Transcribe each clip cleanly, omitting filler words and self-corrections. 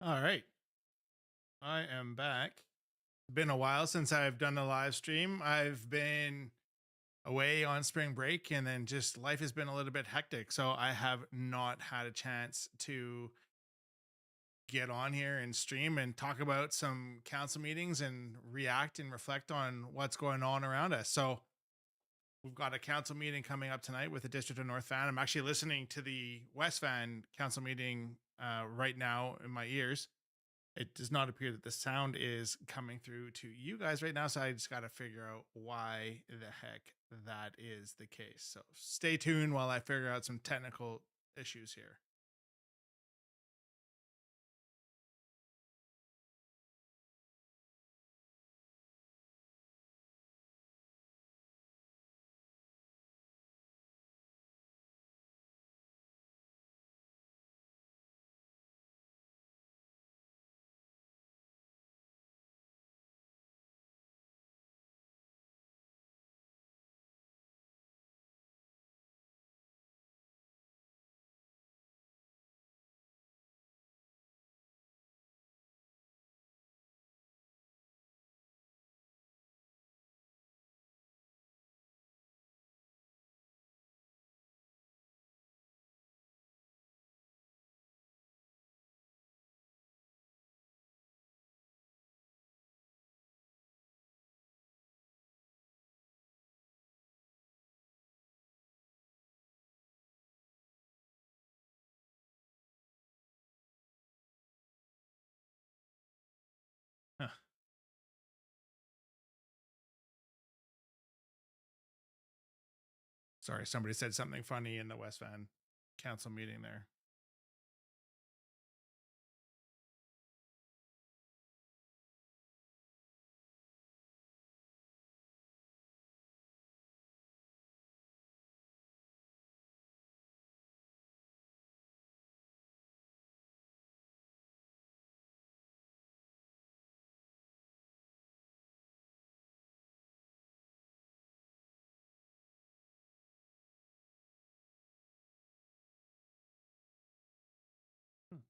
All right. I am back. Been a while since I've done a live stream. I've been away on spring break and then just life has been a little bit hectic. So I have not had a chance to get on here and stream and talk about some council meetings and react and reflect on what's going on around us. So we've got a council meeting coming up tonight with the District of North Van. I'm actually listening to the West Van council meeting right now in my ears. It does not appear that the sound is coming through to you guys right now. So I just got to figure out why the heck that is the case. So stay tuned while I figure out some technical issues here. Huh. Sorry, somebody said something funny in the West Van council meeting there. Hmm.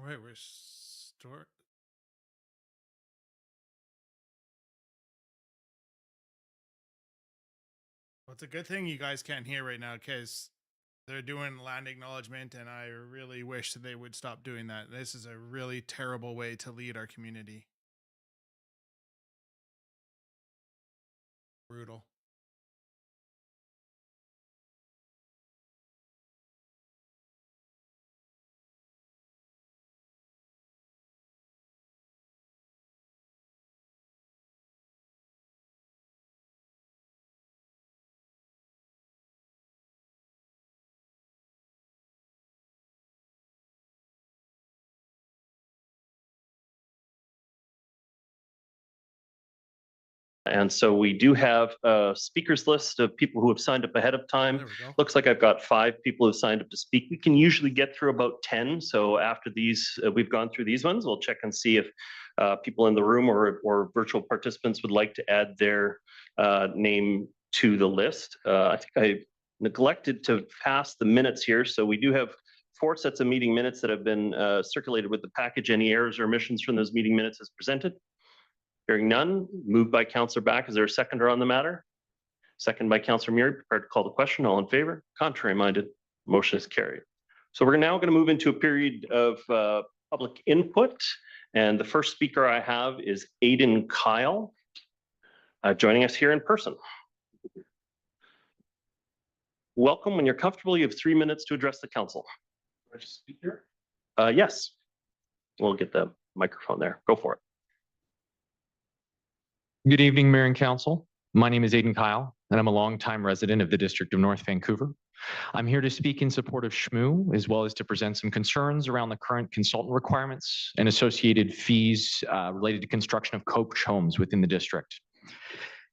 Wait, we're store. Well, it's a good thing you guys can't hear right now because they're doing land acknowledgement, and I really wish that they would stop doing that. This is a really terrible way to lead our community. Brutal. And so we do have a speakers list of people who have signed up ahead of time. There we go. Looks like I've got 5 people who have signed up to speak. We can usually get through about 10. So after these, we've gone through these ones, we'll check and see if people in the room or virtual participants would like to add their name to the list. I think I neglected to pass the minutes here. So we do have 4 sets of meeting minutes that have been circulated with the package. Any errors or omissions from those meeting minutes as presented? Hearing none, moved by Councillor Back. Is there a seconder on the matter? Second by Councillor Muir. Prepared to call the question. All in favor? Contrary minded? Motion is carried. So we're now going to move into a period of public input. And the first speaker I have is Aidan Kyle, joining us here in person. Welcome. When you're comfortable, you have 3 minutes to address the council. I just speak here? Yes, we'll get the microphone there. Go for it. Good evening, Mayor and Council. My name is Aidan Kyle, and I'm a longtime resident of the District of North Vancouver. I'm here to speak in support of SSMUH, as well as to present some concerns around the current consultant requirements and associated fees related to construction of coach homes within the district.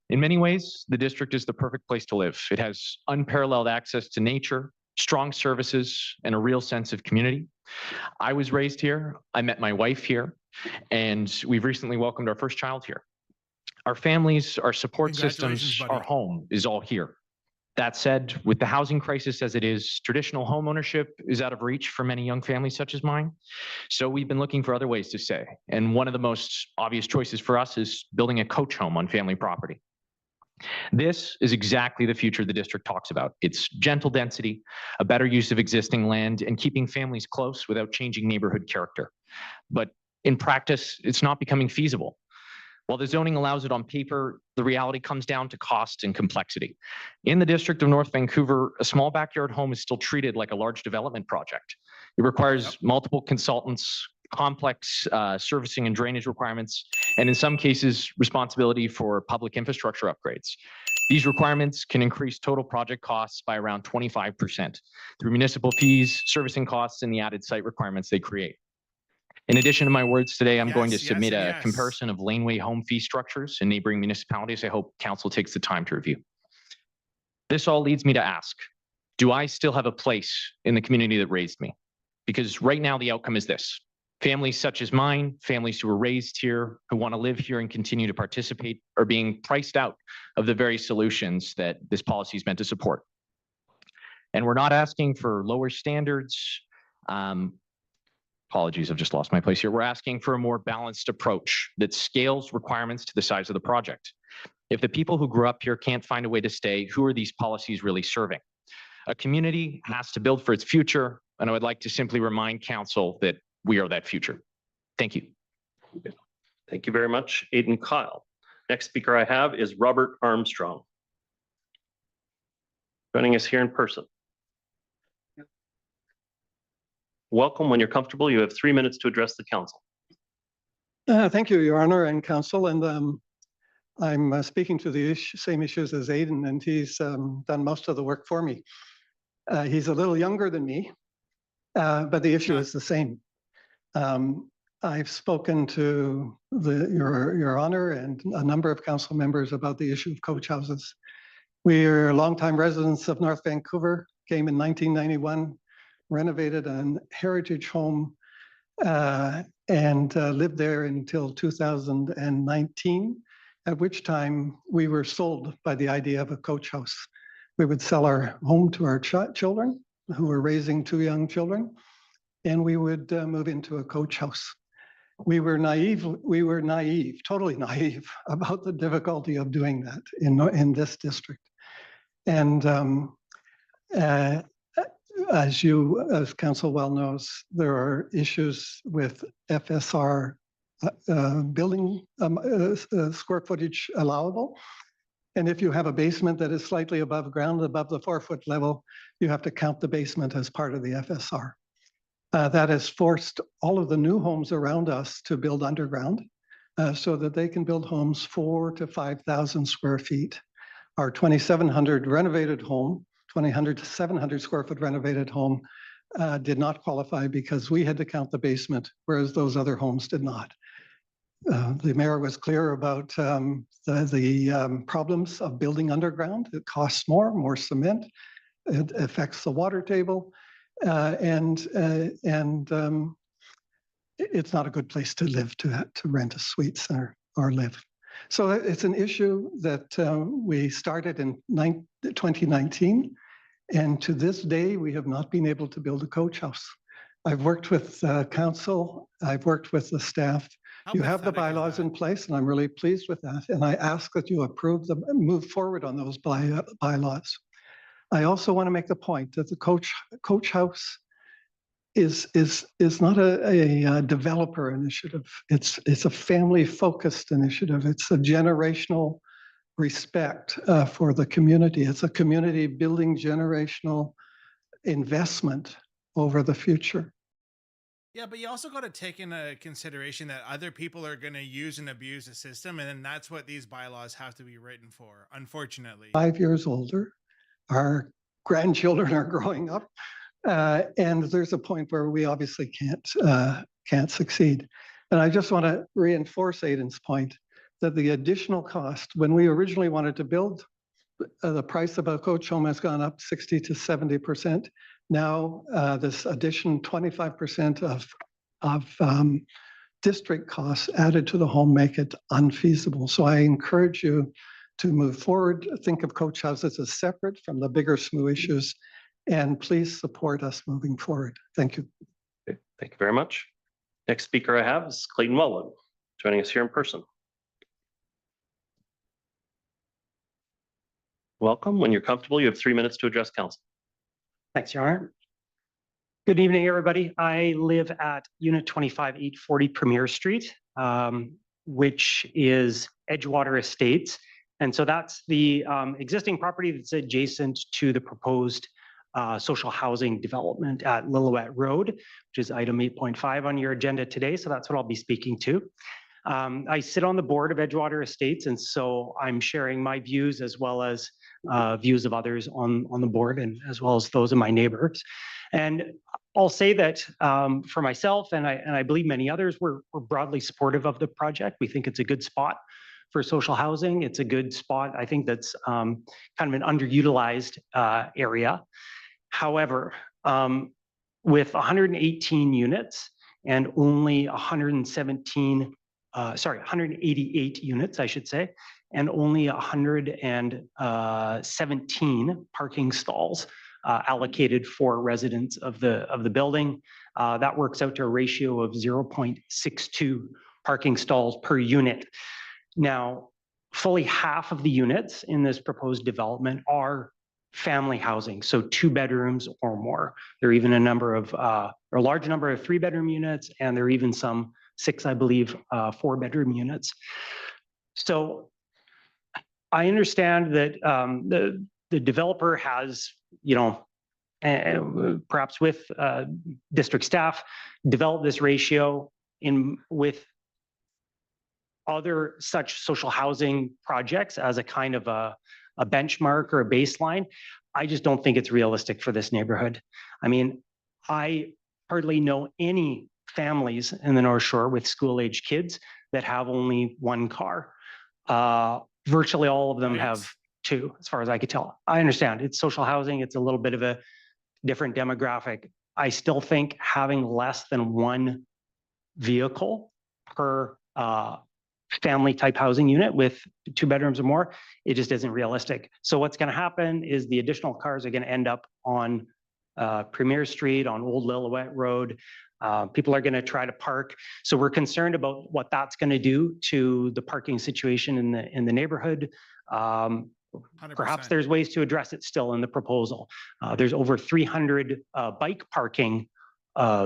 In many ways, the district is the perfect place to live. It has unparalleled access to nature, strong services, and a real sense of community. I was raised here, I met my wife here, and we've recently welcomed our first child here. Our families, our support systems, buddy. our home is all here. That said, with the housing crisis as it is, traditional home ownership is out of reach for many young families such as mine. So we've been looking for other ways to stay. And one of the most obvious choices for us is building a coach home on family property. This is exactly the future the district talks about. It's gentle density, a better use of existing land, and keeping families close without changing neighborhood character. But in practice, it's not becoming feasible. While the zoning allows it on paper, the reality comes down to cost and complexity. In the District of North Vancouver, a small backyard home is still treated like a large development project. It requires multiple consultants, complex servicing and drainage requirements, and in some cases, responsibility for public infrastructure upgrades. These requirements can increase total project costs by around 25% through municipal fees, servicing costs, and the added site requirements they create. In addition to my words today, I'm going to submit a comparison of laneway home fee structures in neighboring municipalities. I hope council takes the time to review. This all leads me to ask, do I still have a place in the community that raised me? Because right now the outcome is this. Families such as mine, families who were raised here, who want to live here and continue to participate, are being priced out of the very solutions that this policy is meant to support. And we're not asking for lower standards. Apologies, I've just lost my place here. We're asking for a more balanced approach that scales requirements to the size of the project. If the people who grew up here can't find a way to stay, who are these policies really serving? A community has to build for its future, and I would like to simply remind council that we are that future. Thank you. Thank you very much, Aidan Kyle. Next speaker I have is Robert Armstrong, joining us here in person. Welcome. When you're comfortable, you have 3 minutes to address the council. Thank you, Your Honor and Council. And I'm speaking to the same issues as Aidan, and he's done most of the work for me. He's a little younger than me, but the issue is the same. I've spoken to Your Honor and a number of council members about the issue of coach houses. We are longtime residents of North Vancouver, came in 1991, renovated an heritage home and lived there until 2019, at which time we were sold by the idea of a coach house. We would sell our home to our children who were raising 2 young children, and we would move into a coach house. We were naive, totally naive about the difficulty of doing that in this district. And as council well knows, there are issues with FSR building square footage allowable. And if you have a basement that is slightly above ground, above the 4-foot level, you have to count the basement as part of the FSR. That has forced all of the new homes around us to build underground so that they can build homes 4,000 to 5,000 square feet. Our 2,700 renovated home, 2,000 to 700 square foot renovated home did not qualify because we had to count the basement, whereas those other homes did not. The mayor was clear about the problems of building underground. It costs more cement. It affects the water table, and it's not a good place to live, to rent a suite or live. So it's an issue that we started in 2019, and to this day, we have not been able to build a coach house. I've worked with council, I've worked with the staff. You have the bylaws in place, and I'm really pleased with that. And I ask that you approve them, move forward on those bylaws. I also want to make the point that the coach house is not a developer initiative. It's a family-focused initiative. It's a generational respect for the community. It's a community building generational investment over the future. Yeah, but you also got to take into consideration that other people are going to use and abuse the system, and then that's what these bylaws have to be written for, unfortunately. 5 years older, our grandchildren are growing up, and there's a point where we obviously can't succeed. And I just want to reinforce Aidan's point that the additional cost, when we originally wanted to build, the price of a coach home has gone up 60 to 70%. Now this addition 25% of district costs added to the home make it unfeasible. So I encourage you to move forward. Think of coach houses as separate from the bigger SMUH issues, and please support us moving forward. Thank you. Okay, thank you very much. Next speaker I have is Clayton Wellwood, joining us here in person. Welcome. When you're comfortable, you have 3 minutes to address council. Thanks, Your Honor. Good evening, everybody. I live at Unit 25, 840 Premier Street, which is Edgewater Estates. And so that's the existing property that's adjacent to the proposed social housing development at Lillooet Road, which is item 8.5 on your agenda today. So that's what I'll be speaking to. I sit on the board of Edgewater Estates, and so I'm sharing my views as well as views of others on the board, and as well as those of my neighbors. And I'll say that for myself, and I believe many others, we're broadly supportive of the project. We think it's a good spot for social housing. It's a good spot, I think, that's kind of an underutilized area. However, with 118 units and only 188 units, I should say, and only 117 parking stalls allocated for residents of the building. That works out to a ratio of 0.62 parking stalls per unit. Now, fully half of the units in this proposed development are family housing, so 2 bedrooms or more. There are even a large number of 3-bedroom units, and there are even some 6, I believe, 4-bedroom units. So I understand that the developer has, perhaps with district staff, developed this ratio with other such social housing projects as a kind of a benchmark or a baseline. I just don't think it's realistic for this neighborhood. I mean, I hardly know any families in the North Shore with school-age kids that have only 1 car. Virtually all of them have 2, as far as I could tell. I understand it's social housing. It's a little bit of a different demographic. I still think having less than 1 vehicle per family type housing unit with 2 bedrooms or more, it just isn't realistic. So what's going to happen is the additional cars are going to end up on Premier Street, on Old Lillooet Road. People are going to try to park. So we're concerned about what that's going to do to the parking situation in the neighborhood. 100%. Perhaps there's ways to address it still in the proposal. There's over 300 bike parking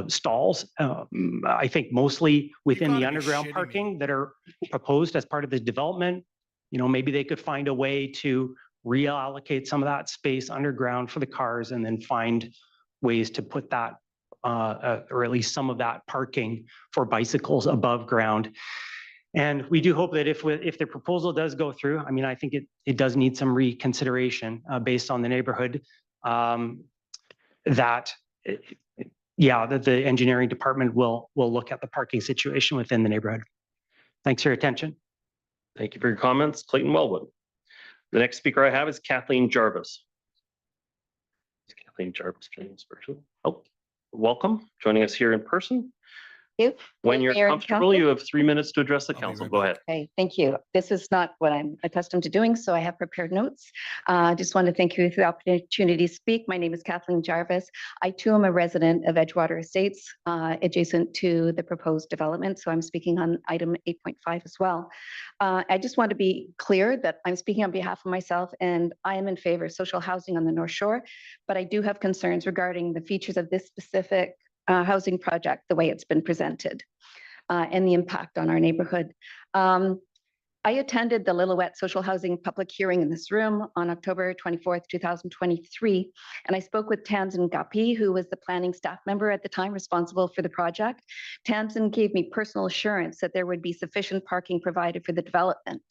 stalls, I think mostly within the underground parking that are proposed as part of the development. Maybe they could find a way to reallocate some of that space underground for the cars, and then find ways to put that, or at least some of that parking for bicycles above ground. And we do hope that if the proposal does go through, I mean, I think it does need some reconsideration based on the neighborhood, that the engineering department will look at the parking situation within the neighborhood. Thanks for your attention. Thank you for your comments, Clayton Wellwood. The next speaker I have is Kathleen Jarvis. Kathleen Jarvis, joining us virtually. Oh, welcome, joining us here in person. You. When you're Mayor and comfortable, Council. you have 3 minutes to address the I'll be council. right Go back. ahead. Okay, thank you. This is not what I'm accustomed to doing, so I have prepared notes. I just want to thank you for the opportunity to speak. My name is Kathleen Jarvis. I too am a resident of Edgewater Estates, adjacent to the proposed development. So I'm speaking on item 8.5 as well. I just want to be clear that I'm speaking on behalf of myself, and I am in favor of social housing on the North Shore, but I do have concerns regarding the features of this specific housing project, the way it's been presented, and the impact on our neighborhood. I attended the Lillooet Social Housing public hearing in this room on October 24th, 2023, and I spoke with Tamsin Guppy, who was the planning staff member at the time responsible for the project. Tamsin gave me personal assurance that there would be sufficient parking provided for the development.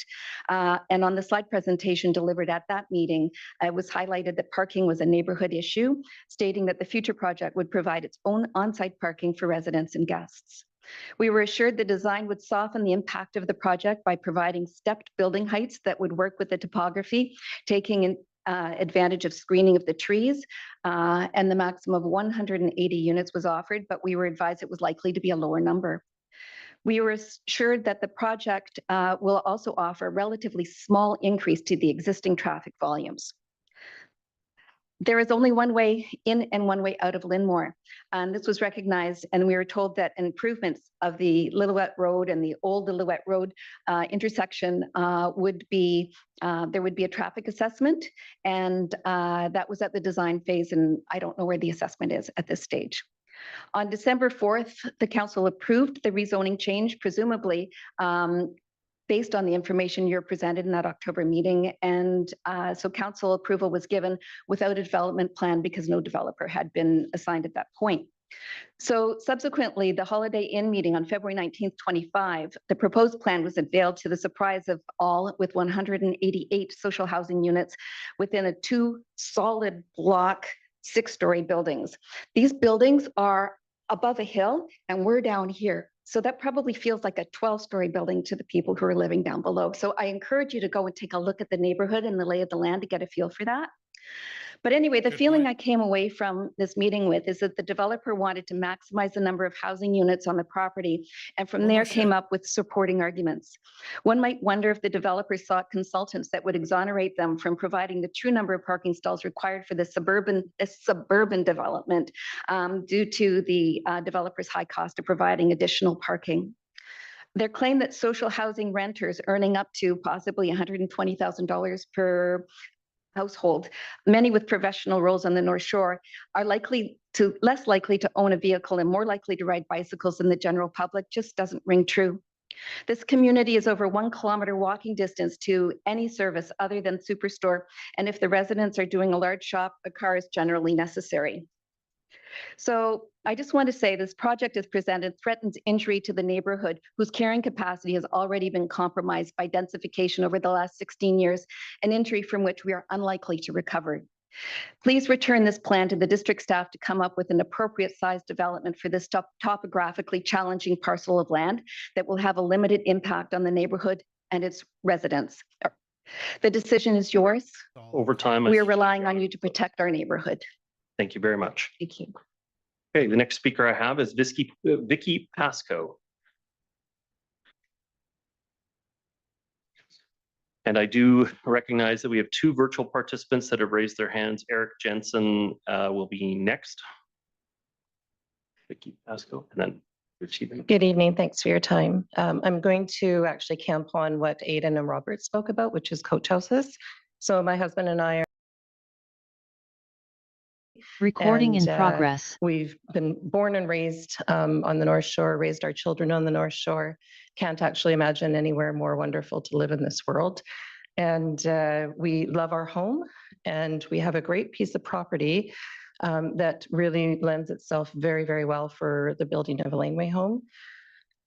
And on the slide presentation delivered at that meeting, it was highlighted that parking was a neighborhood issue, stating that the future project would provide its own on-site parking for residents and guests. We were assured the design would soften the impact of the project by providing stepped building heights that would work with the topography, taking advantage of screening of the trees, and the maximum of 180 units was offered, but we were advised it was likely to be a lower number. We were assured that the project will also offer a relatively small increase to the existing traffic volumes. There is only one way in and one way out of Linmore. And this was recognized, and we were told that improvements of the Lillooet Road and the old Lillooet Road intersection would be, there would be a traffic assessment, and that was at the design phase, and I don't know where the assessment is at this stage. On December 4th, the council approved the rezoning change, presumably based on the information you're presented in that October meeting. And so council approval was given without a development plan because no developer had been assigned at that point. So subsequently, the Holiday Inn meeting on February 19th, 25, the proposed plan was unveiled to the surprise of all, with 188 social housing units within a 2 solid block, 6-story buildings. These buildings are above a hill and we're down here. So that probably feels like a 12-story building to the people who are living down below. So I encourage you to go and take a look at the neighborhood and the lay of the land to get a feel for that. But anyway, the feeling I came away from this meeting with is that the developer wanted to maximize the number of housing units on the property, and from there came up with supporting arguments. One might wonder if the developer sought consultants that would exonerate them from providing the true number of parking stalls required for the suburban development due to the developer's high cost of providing additional parking. Their claim that social housing renters earning up to possibly $120,000 per household, many with professional roles on the North Shore, are less likely to own a vehicle and more likely to ride bicycles than the general public just doesn't ring true. This community is over 1 kilometer walking distance to any service other than Superstore, and if the residents are doing a large shop, a car is generally necessary. So I just want to say this project as presented threatens injury to the neighborhood whose carrying capacity has already been compromised by densification over the last 16 years, an injury from which we are unlikely to recover. Please return this plan to the district staff to come up with an appropriate size development for this topographically challenging parcel of land that will have a limited impact on the neighborhood and its residents. The decision is yours. Over time. We are relying on you to protect our neighborhood. Thank you very much. Thank you. Okay, the next speaker I have is Vicky Pascoe. And I do recognize that we have 2 virtual participants that have raised their hands. Eric Jensen will be next. Vicky Pascoe, and then Richie. Good evening. Thanks for your time. I'm going to actually camp on what Aidan and Robert spoke about, which is coach houses. So my husband and I are recording in progress. We've been born and raised on the North Shore, raised our children on the North Shore. Can't actually imagine anywhere more wonderful to live in this world. And we love our home, and we have a great piece of property that really lends itself very, very well for the building of a laneway home.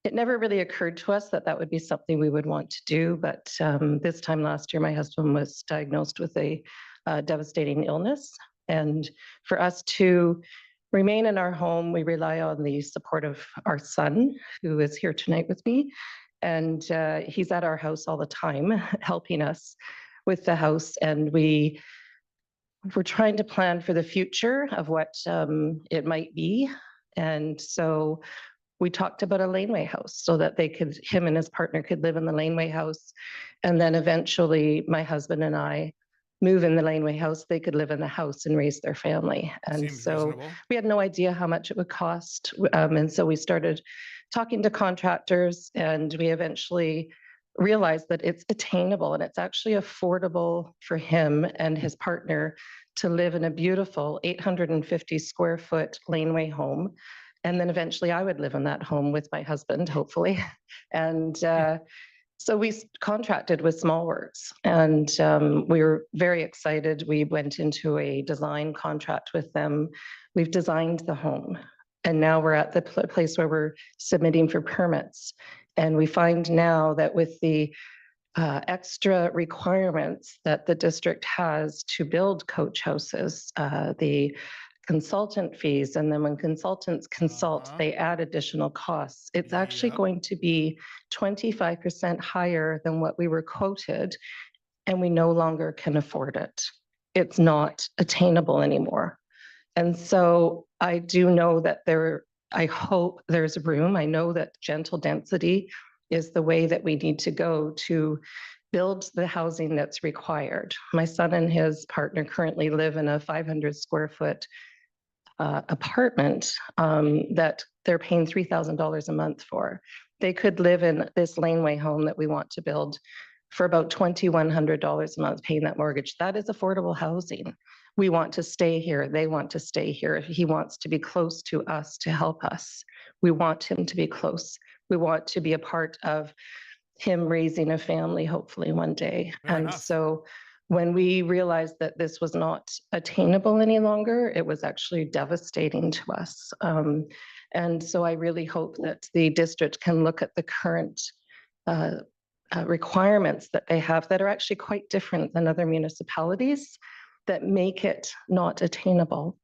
It never really occurred to us that that would be something we would want to do, but this time last year, my husband was diagnosed with a devastating illness. And for us to remain in our home, we rely on the support of our son, who is here tonight with me. And he's at our house all the time, helping us with the house. And we're trying to plan for the future of what it might be. And so we talked about a laneway house so that him and his partner could live in the laneway house. And then eventually my husband and I move in the laneway house, they could live in the house and raise their family. And Seems so reasonable. we had no idea how much it would cost. And so we started talking to contractors, and we eventually realized that it's attainable and it's actually affordable for him and his partner to live in a beautiful 850 square foot laneway home And then eventually I would live in that home with my husband, hopefully. And so we contracted with Small Works, and we were very excited. We went into a design contract with them. We've designed the home, and now we're at the place where we're submitting for permits. And we find now that with the extra requirements that the district has to build coach houses, the consultant fees, and then when consultants consult, they add additional costs. It's actually Yep. going to be 25% higher than what we were quoted, and we no longer can afford it. It's not attainable anymore. And so I do know that I hope there's room. I know that gentle density is the way that we need to go to build the housing that's required. My son and his partner currently live in a 500 square foot apartment that they're paying $3,000 a month for. They could live in this laneway home that we want to build for about $2,100 a month paying that mortgage. That is affordable housing. We want to stay here. They want to stay here. He wants to be close to us to help us. We want him to be close. We want to be a part of him raising a family, hopefully one day. Fair And enough. so when we realized that this was not attainable any longer, it was actually devastating to us. And so I really hope that the district can look at the current requirements that they have that are actually quite different than other municipalities that make it not attainable.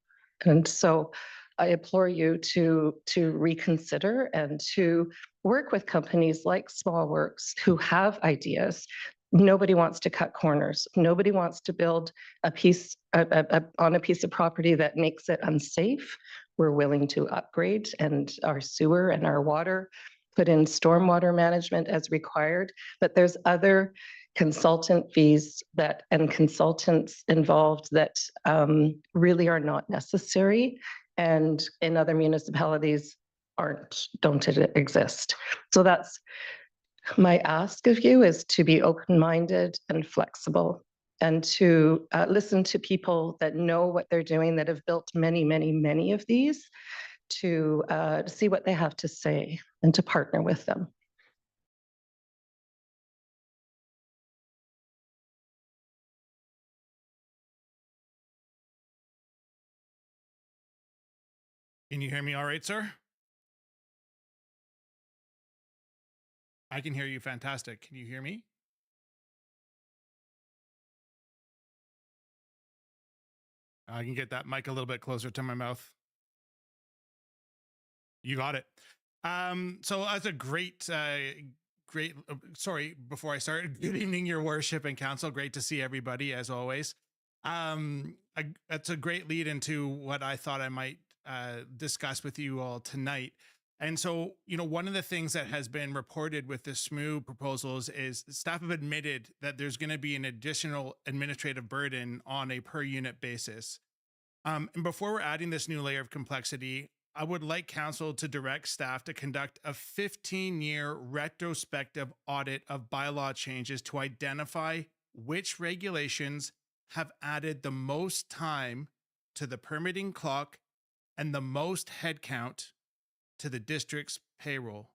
And so I implore you to reconsider and to work with companies like Small Works who have ideas. Nobody wants to cut corners. Nobody wants to build a piece on a piece of property that makes it unsafe. We're willing to upgrade and our sewer and our water, put in stormwater management as required, but there's other consultant fees and consultants involved that really are not necessary, and in other municipalities don't exist. So that's my ask of you, is to be open-minded and flexible, and to listen to people that know what they're doing, that have built many, many, many of these, to see what they have to say and to partner with them. Can you hear me all right, sir? I can hear you fantastic. Can you hear me? I can get that mic a little bit closer to my mouth. You got it. So that's a great, sorry, before I start, good evening, your worship and council. Great to see everybody as always. That's a great lead into what I thought I might discuss with you all tonight. And so, one of the things that has been reported with the SMUH proposals is staff have admitted that there's going to be an additional administrative burden on a per unit basis. And before we're adding this new layer of complexity, I would like council to direct staff to conduct a 15-year retrospective audit of bylaw changes to identify which regulations have added the most time to the permitting clock and the most headcount to the district's payroll.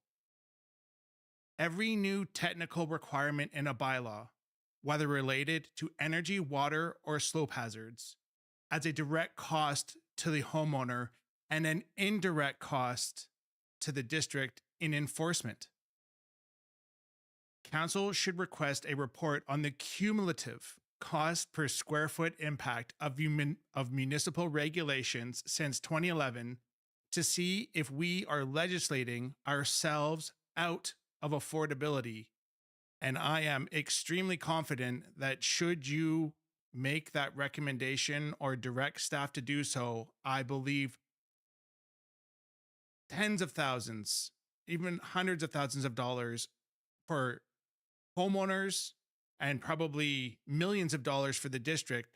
Every new technical requirement in a bylaw, whether related to energy, water, or slope hazards, adds a direct cost to the homeowner and an indirect cost to the district in enforcement. Council should request a report on the cumulative cost per square foot impact of municipal regulations since 2011 to see if we are legislating ourselves out of affordability. And I am extremely confident that should you make that recommendation or direct staff to do so, I believe tens of thousands, even hundreds of thousands of dollars for homeowners and probably millions of dollars for the district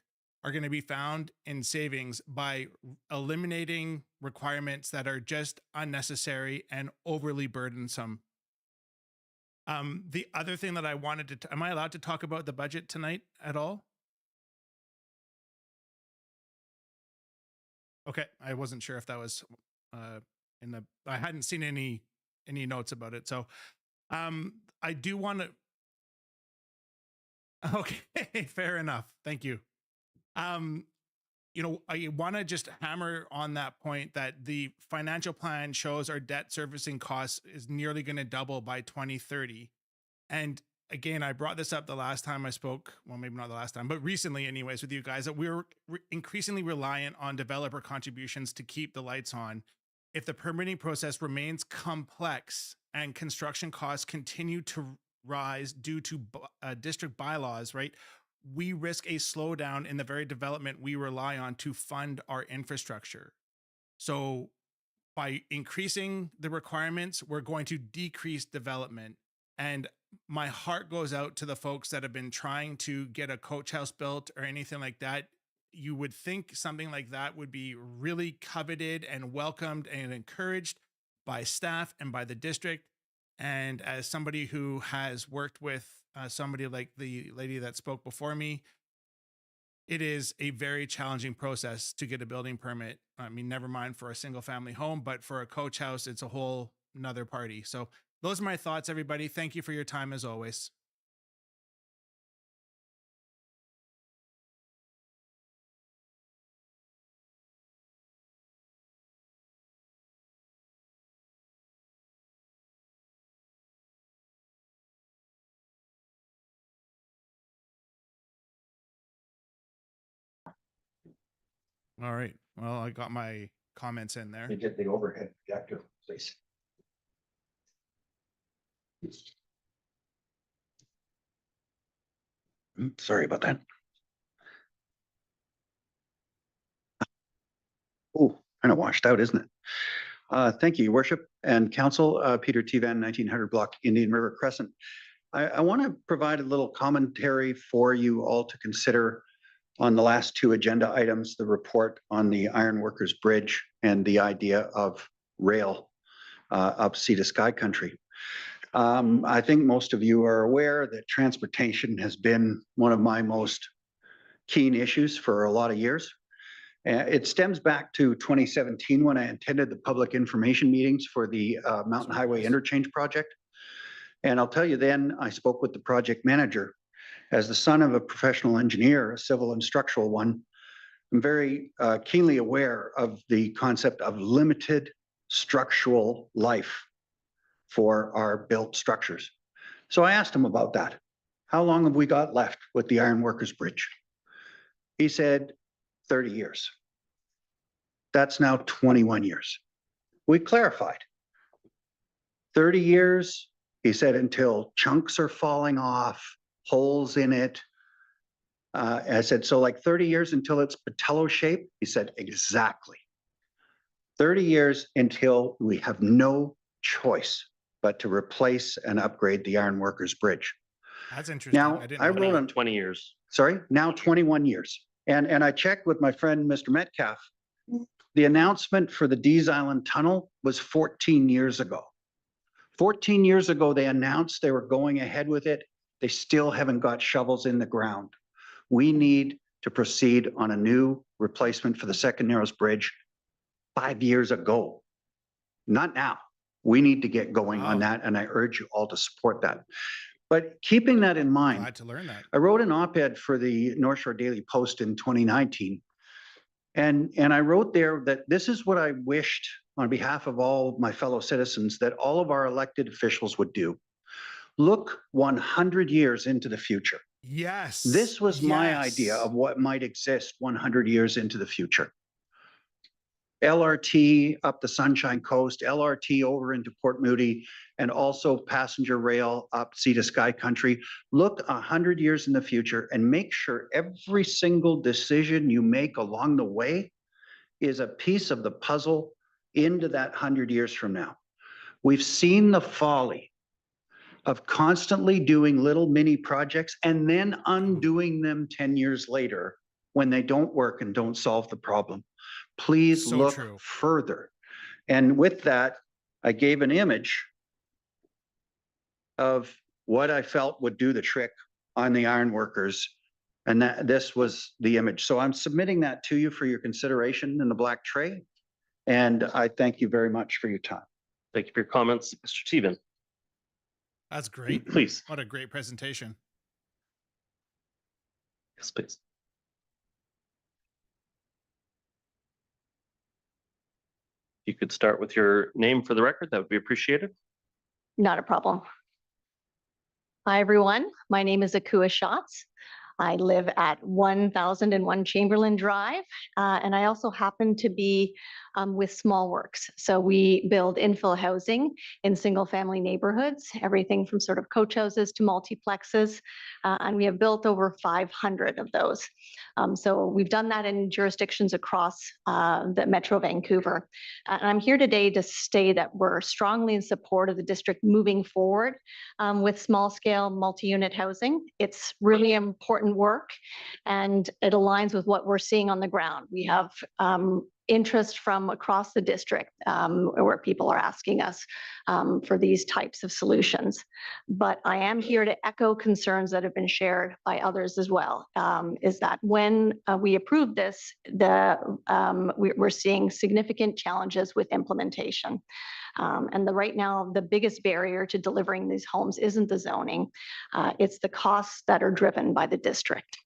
are going to be found in savings by eliminating requirements that are just unnecessary and overly burdensome. The other thing that I wanted to, am I allowed to talk about the budget tonight at all? Okay, I wasn't sure if that was I hadn't seen any notes about it. So I do want to. Okay, fair enough. Thank you. I want to just hammer on that point that the financial plan shows our debt servicing costs is nearly going to double by 2030. And again, I brought this up the last time I spoke, well, maybe not the last time, but recently anyways with you guys, that we were increasingly reliant on developer contributions to keep the lights on. If the permitting process remains complex and construction costs continue to rise due to district bylaws, right? We risk a slowdown in the very development we rely on to fund our infrastructure. So by increasing the requirements, we're going to decrease development. And my heart goes out to the folks that have been trying to get a coach house built or anything like that. You would think something like that would be really coveted and welcomed and encouraged by staff and by the district. And as somebody who has worked with somebody like the lady that spoke before me, it is a very challenging process to get a building permit. I mean, never mind for a single family home, but for a coach house, it's a whole nother party. So those are my thoughts, everybody. Thank you for your time as always. All right. Well, I got my comments in there. You get the overhead projector, please. Sorry about that. Oh, kind of washed out, isn't it? Thank you, Your Worship and Council. Peter T. Van, 1900 Block, Indian River Crescent. I want to provide a little commentary for you all to consider on the last two agenda items, the report on the Ironworkers Bridge and the idea of rail up sea to sky country. I think most of you are aware that transportation has been one of my most keen issues for a lot of years. It stems back to 2017 when I attended the public information meetings for the Mountain Highway Interchange project. And I'll tell you then, I spoke with the project manager. As the son of a professional engineer, a civil and structural one, I'm very keenly aware of the concept of limited structural life for our built structures. So I asked him about that. How long have we got left with the Ironworkers Bridge? He said 30 years. That's now 21 years. We clarified. 30 years, he said, until chunks are falling off, holes in it. I said, so like 30 years until it's patello shape? He said, exactly. 30 years until we have no choice but to replace and upgrade the Ironworkers Bridge. That's interesting. Now, I wrote on 20 years. Sorry, now 21 years. And I checked with my friend, Mr. Metcalf. The announcement for the Dees Island Tunnel was 14 years ago. 14 years ago, they announced they were going ahead with it. They still haven't got shovels in the ground. We need to proceed on a new replacement for the Second Narrows Bridge 5 years ago. Not now. We need to get going on that, and I urge you all to support that. But keeping that in mind, Glad to learn that. I wrote an op-ed for the North Shore Daily Post in 2019. And I wrote there that this is what I wished on behalf of all my fellow citizens that all of our elected officials would do. Look 100 years into the future. Yes. This was my idea of what might exist 100 years into the future. LRT up the Sunshine Coast, LRT over into Port Moody, and also passenger rail up sea to sky country. Look 100 years in the future and make sure every single decision you make along the way is a piece of the puzzle into that 100 years from now. We've seen the folly of constantly doing little mini projects and then undoing them 10 years later when they don't work and don't solve the problem. Please look further. And with that, I gave an image of what I felt would do the trick on the ironworkers. And that this was the image. So I'm submitting that to you for your consideration in the black tray. And I thank you very much for your time. Thank you for your comments. Mr. Teven, That's great. please. What a great presentation. Yes, please. You could start with your name for the record. That would be appreciated. Not a problem. Hi, everyone. My name is Akua Schatz. I live at 1001 Chamberlain Drive, and I also happen to be with Small Works. So we build infill housing in single-family neighborhoods, everything from sort of coach houses to multiplexes, and we have built over 500 of those. So we've done that in jurisdictions across the Metro Vancouver. And I'm here today to say that we're strongly in support of the district moving forward with small-scale multi-unit housing. It's really important work, and it aligns with what we're seeing on the ground. We have interest from across the district where people are asking us for these types of solutions. But I am here to echo concerns that have been shared by others as well, is that when we approve this, we're seeing significant challenges with implementation. And right now, the biggest barrier to delivering these homes isn't the zoning, it's the costs that are driven by the district.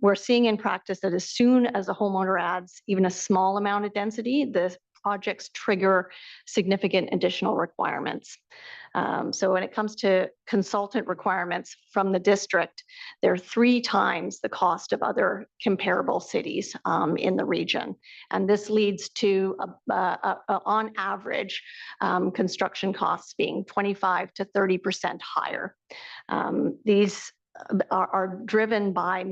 We're seeing in practice that as soon as a homeowner adds even a small amount of density, the projects trigger significant additional requirements. So when it comes to consultant requirements from the district, they're 3 times the cost of other comparable cities in the region. And this leads to, on average, construction costs being 25 to 30% higher. These are driven by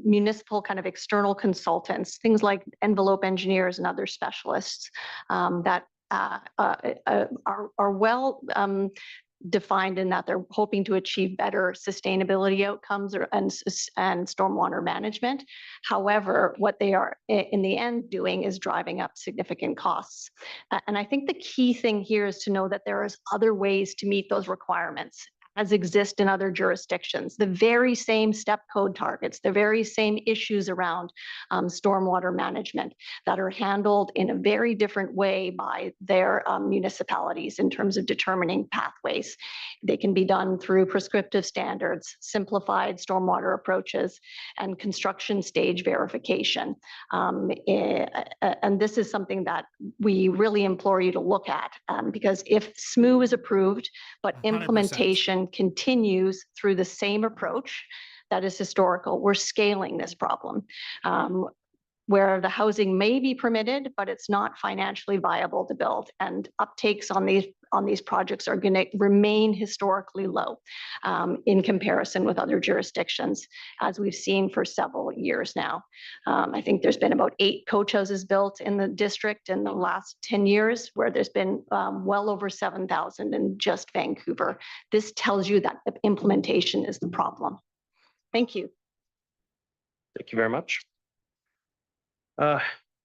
municipal kind of external consultants, things like envelope engineers and other specialists that are well defined in that they're hoping to achieve better sustainability outcomes and stormwater management. However, what they are in the end doing is driving up significant costs. And I think the key thing here is to know that there is other ways to meet those requirements as exist in other jurisdictions. The very same step code targets, the very same issues around stormwater management that are handled in a very different way by their municipalities in terms of determining pathways. They can be done through prescriptive standards, simplified stormwater approaches, and construction stage verification. And this is something that we really implore you to look at because if SMUH is approved, but 100%. implementation continues through the same approach that is historical, we're scaling this problem. Where the housing may be permitted, but it's not financially viable to build, and uptakes on these projects are going to remain historically low in comparison with other jurisdictions, as we've seen for several years now. I think there's been about 8 coach houses built in the district in the last 10 years, where there's been well over 7,000 in just Vancouver. This tells you that the implementation is the problem. Thank you. Thank you very much.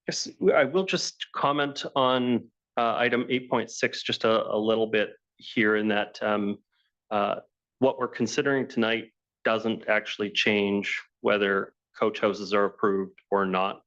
Yes, I will just comment on item 8.6 just a little bit here, in that what we're considering tonight doesn't actually change whether coach houses are approved or not.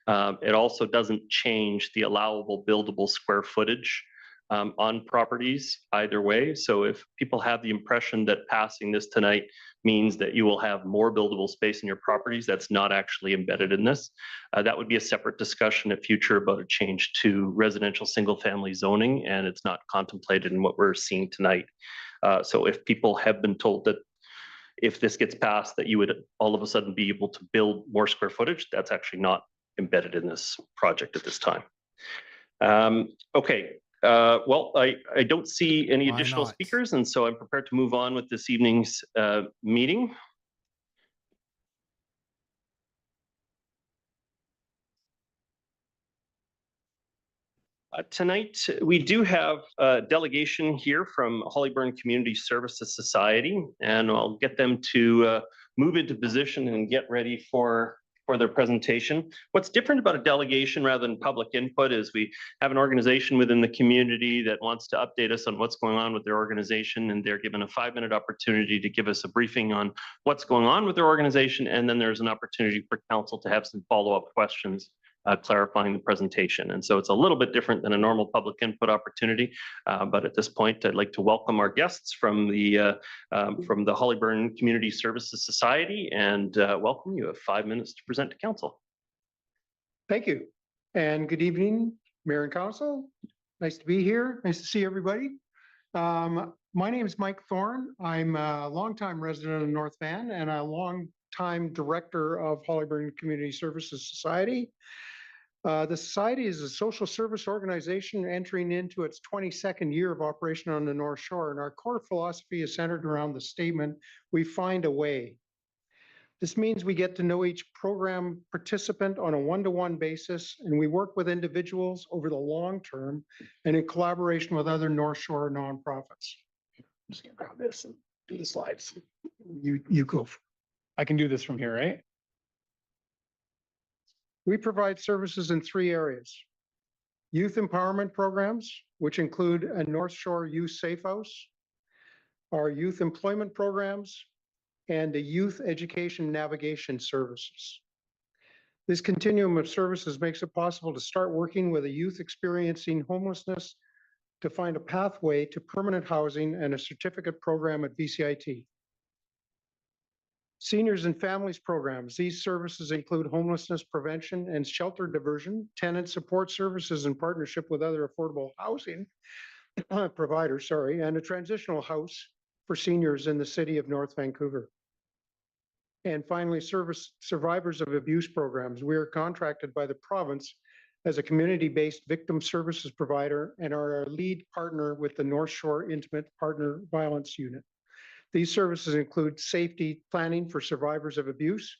It also doesn't change the allowable buildable square footage on properties either way. So if people have the impression that passing this tonight means that you will have more buildable space in your properties, that's not actually embedded in this. That would be a separate discussion at future about a change to residential single-family zoning, and it's not contemplated in what we're seeing tonight. So if people have been told that if this gets passed, that you would all of a sudden be able to build more square footage, that's actually not embedded in this project at this time. Okay. Well, I don't see any Why additional not? speakers, and so I'm prepared to move on with this evening's meeting. Tonight, we do have a delegation here from Hollyburn Community Services Society, and I'll get them to move into position and get ready for their presentation. What's different about a delegation rather than public input is we have an organization within the community that wants to update us on what's going on with their organization, and they're given a 5-minute opportunity to give us a briefing on what's going on with their organization, and then there's an opportunity for council to have some follow-up questions clarifying the presentation. And so it's a little bit different than a normal public input opportunity. But at this point, I'd like to welcome our guests from the Hollyburn Community Services Society, and welcome. You have 5 minutes to present to council. Thank you. And good evening, Mayor and Council. Nice to be here. Nice to see everybody. My name is Mike Thorne. I'm a longtime resident of North Van and a longtime director of Hollyburn Community Services Society. The Society is a social service organization entering into its 22nd year of operation on the North Shore, and our core philosophy is centered around the statement, "We find a way." This means we get to know each program participant on a one-to-one basis, and we work with individuals over the long term and in collaboration with other North Shore nonprofits. I'm just gonna grab this and do the slides. You go. I can do this from here, right? We provide services in 3 areas. Youth empowerment programs, which include a North Shore Youth Safe House, our youth employment programs, and the youth education navigation services. This continuum of services makes it possible to start working with a youth experiencing homelessness to find a pathway to permanent housing and a certificate program at VCIT. Seniors and families programs. These services include homelessness prevention and shelter diversion, tenant support services in partnership with other affordable housing providers, and a transitional house for seniors in the city of North Vancouver. And finally, survivors of abuse programs. We are contracted by the province as a community-based victim services provider and are a lead partner with the North Shore Intimate Partner Violence Unit. These services include safety planning for survivors of abuse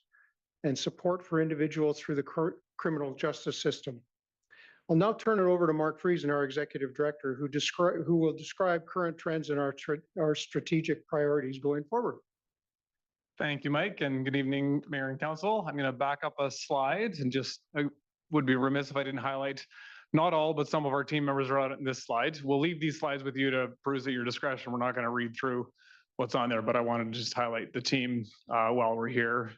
and support for individuals through the criminal justice system. I'll now turn it over to Mark Friesen, our Executive Director, who will describe current trends and our strategic priorities going forward. Thank you, Mike, and good evening, Mayor and Council. I'm going to back up a slide and I would be remiss if I didn't highlight not all, but some of our team members are on this slide. We'll leave these slides with you to peruse at your discretion. We're not going to read through what's on there, but I wanted to just highlight the team while we're here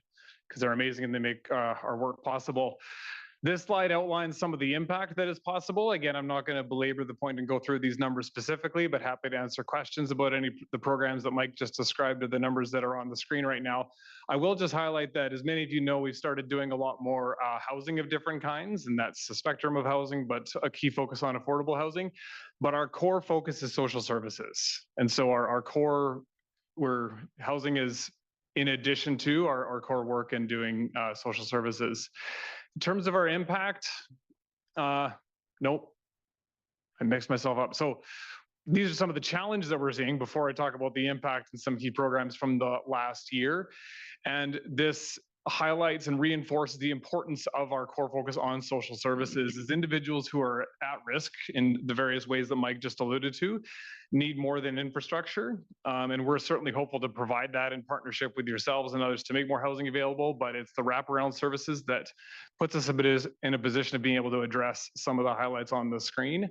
because they're amazing and they make our work possible. This slide outlines some of the impact that is possible. Again, I'm not going to belabor the point and go through these numbers specifically, but happy to answer questions about any of the programs that Mike just described or the numbers that are on the screen right now. I will just highlight that, as many of you know, we've started doing a lot more housing of different kinds, and that's the spectrum of housing, but a key focus on affordable housing. But our core focus is social services. And so our core, where housing is in addition to our core work in doing social services. In terms of our impact, nope, I mixed myself up. So these are some of the challenges that we're seeing before I talk about the impact and some key programs from the last year. And this highlights and reinforces the importance of our core focus on social services as individuals who are at risk in the various ways that Mike just alluded to need more than infrastructure. And we're certainly hopeful to provide that in partnership with yourselves and others to make more housing available, but it's the wraparound services that puts us in a position of being able to address some of the highlights on the screen.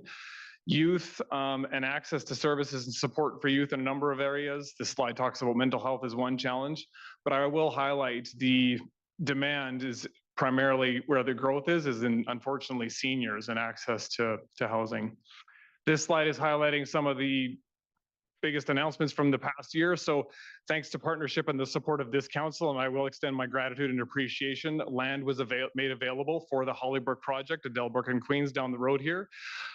Youth and access to services and support for youth in a number of areas. This slide talks about mental health as one challenge, but I will highlight the demand is primarily where the growth is in, unfortunately, seniors and access to housing. This slide is highlighting some of the biggest announcements from the past year. So thanks to partnership and the support of this council, and I will extend my gratitude and appreciation, land was made available for the Hollybrook project at Delbrook and Queens down the road here.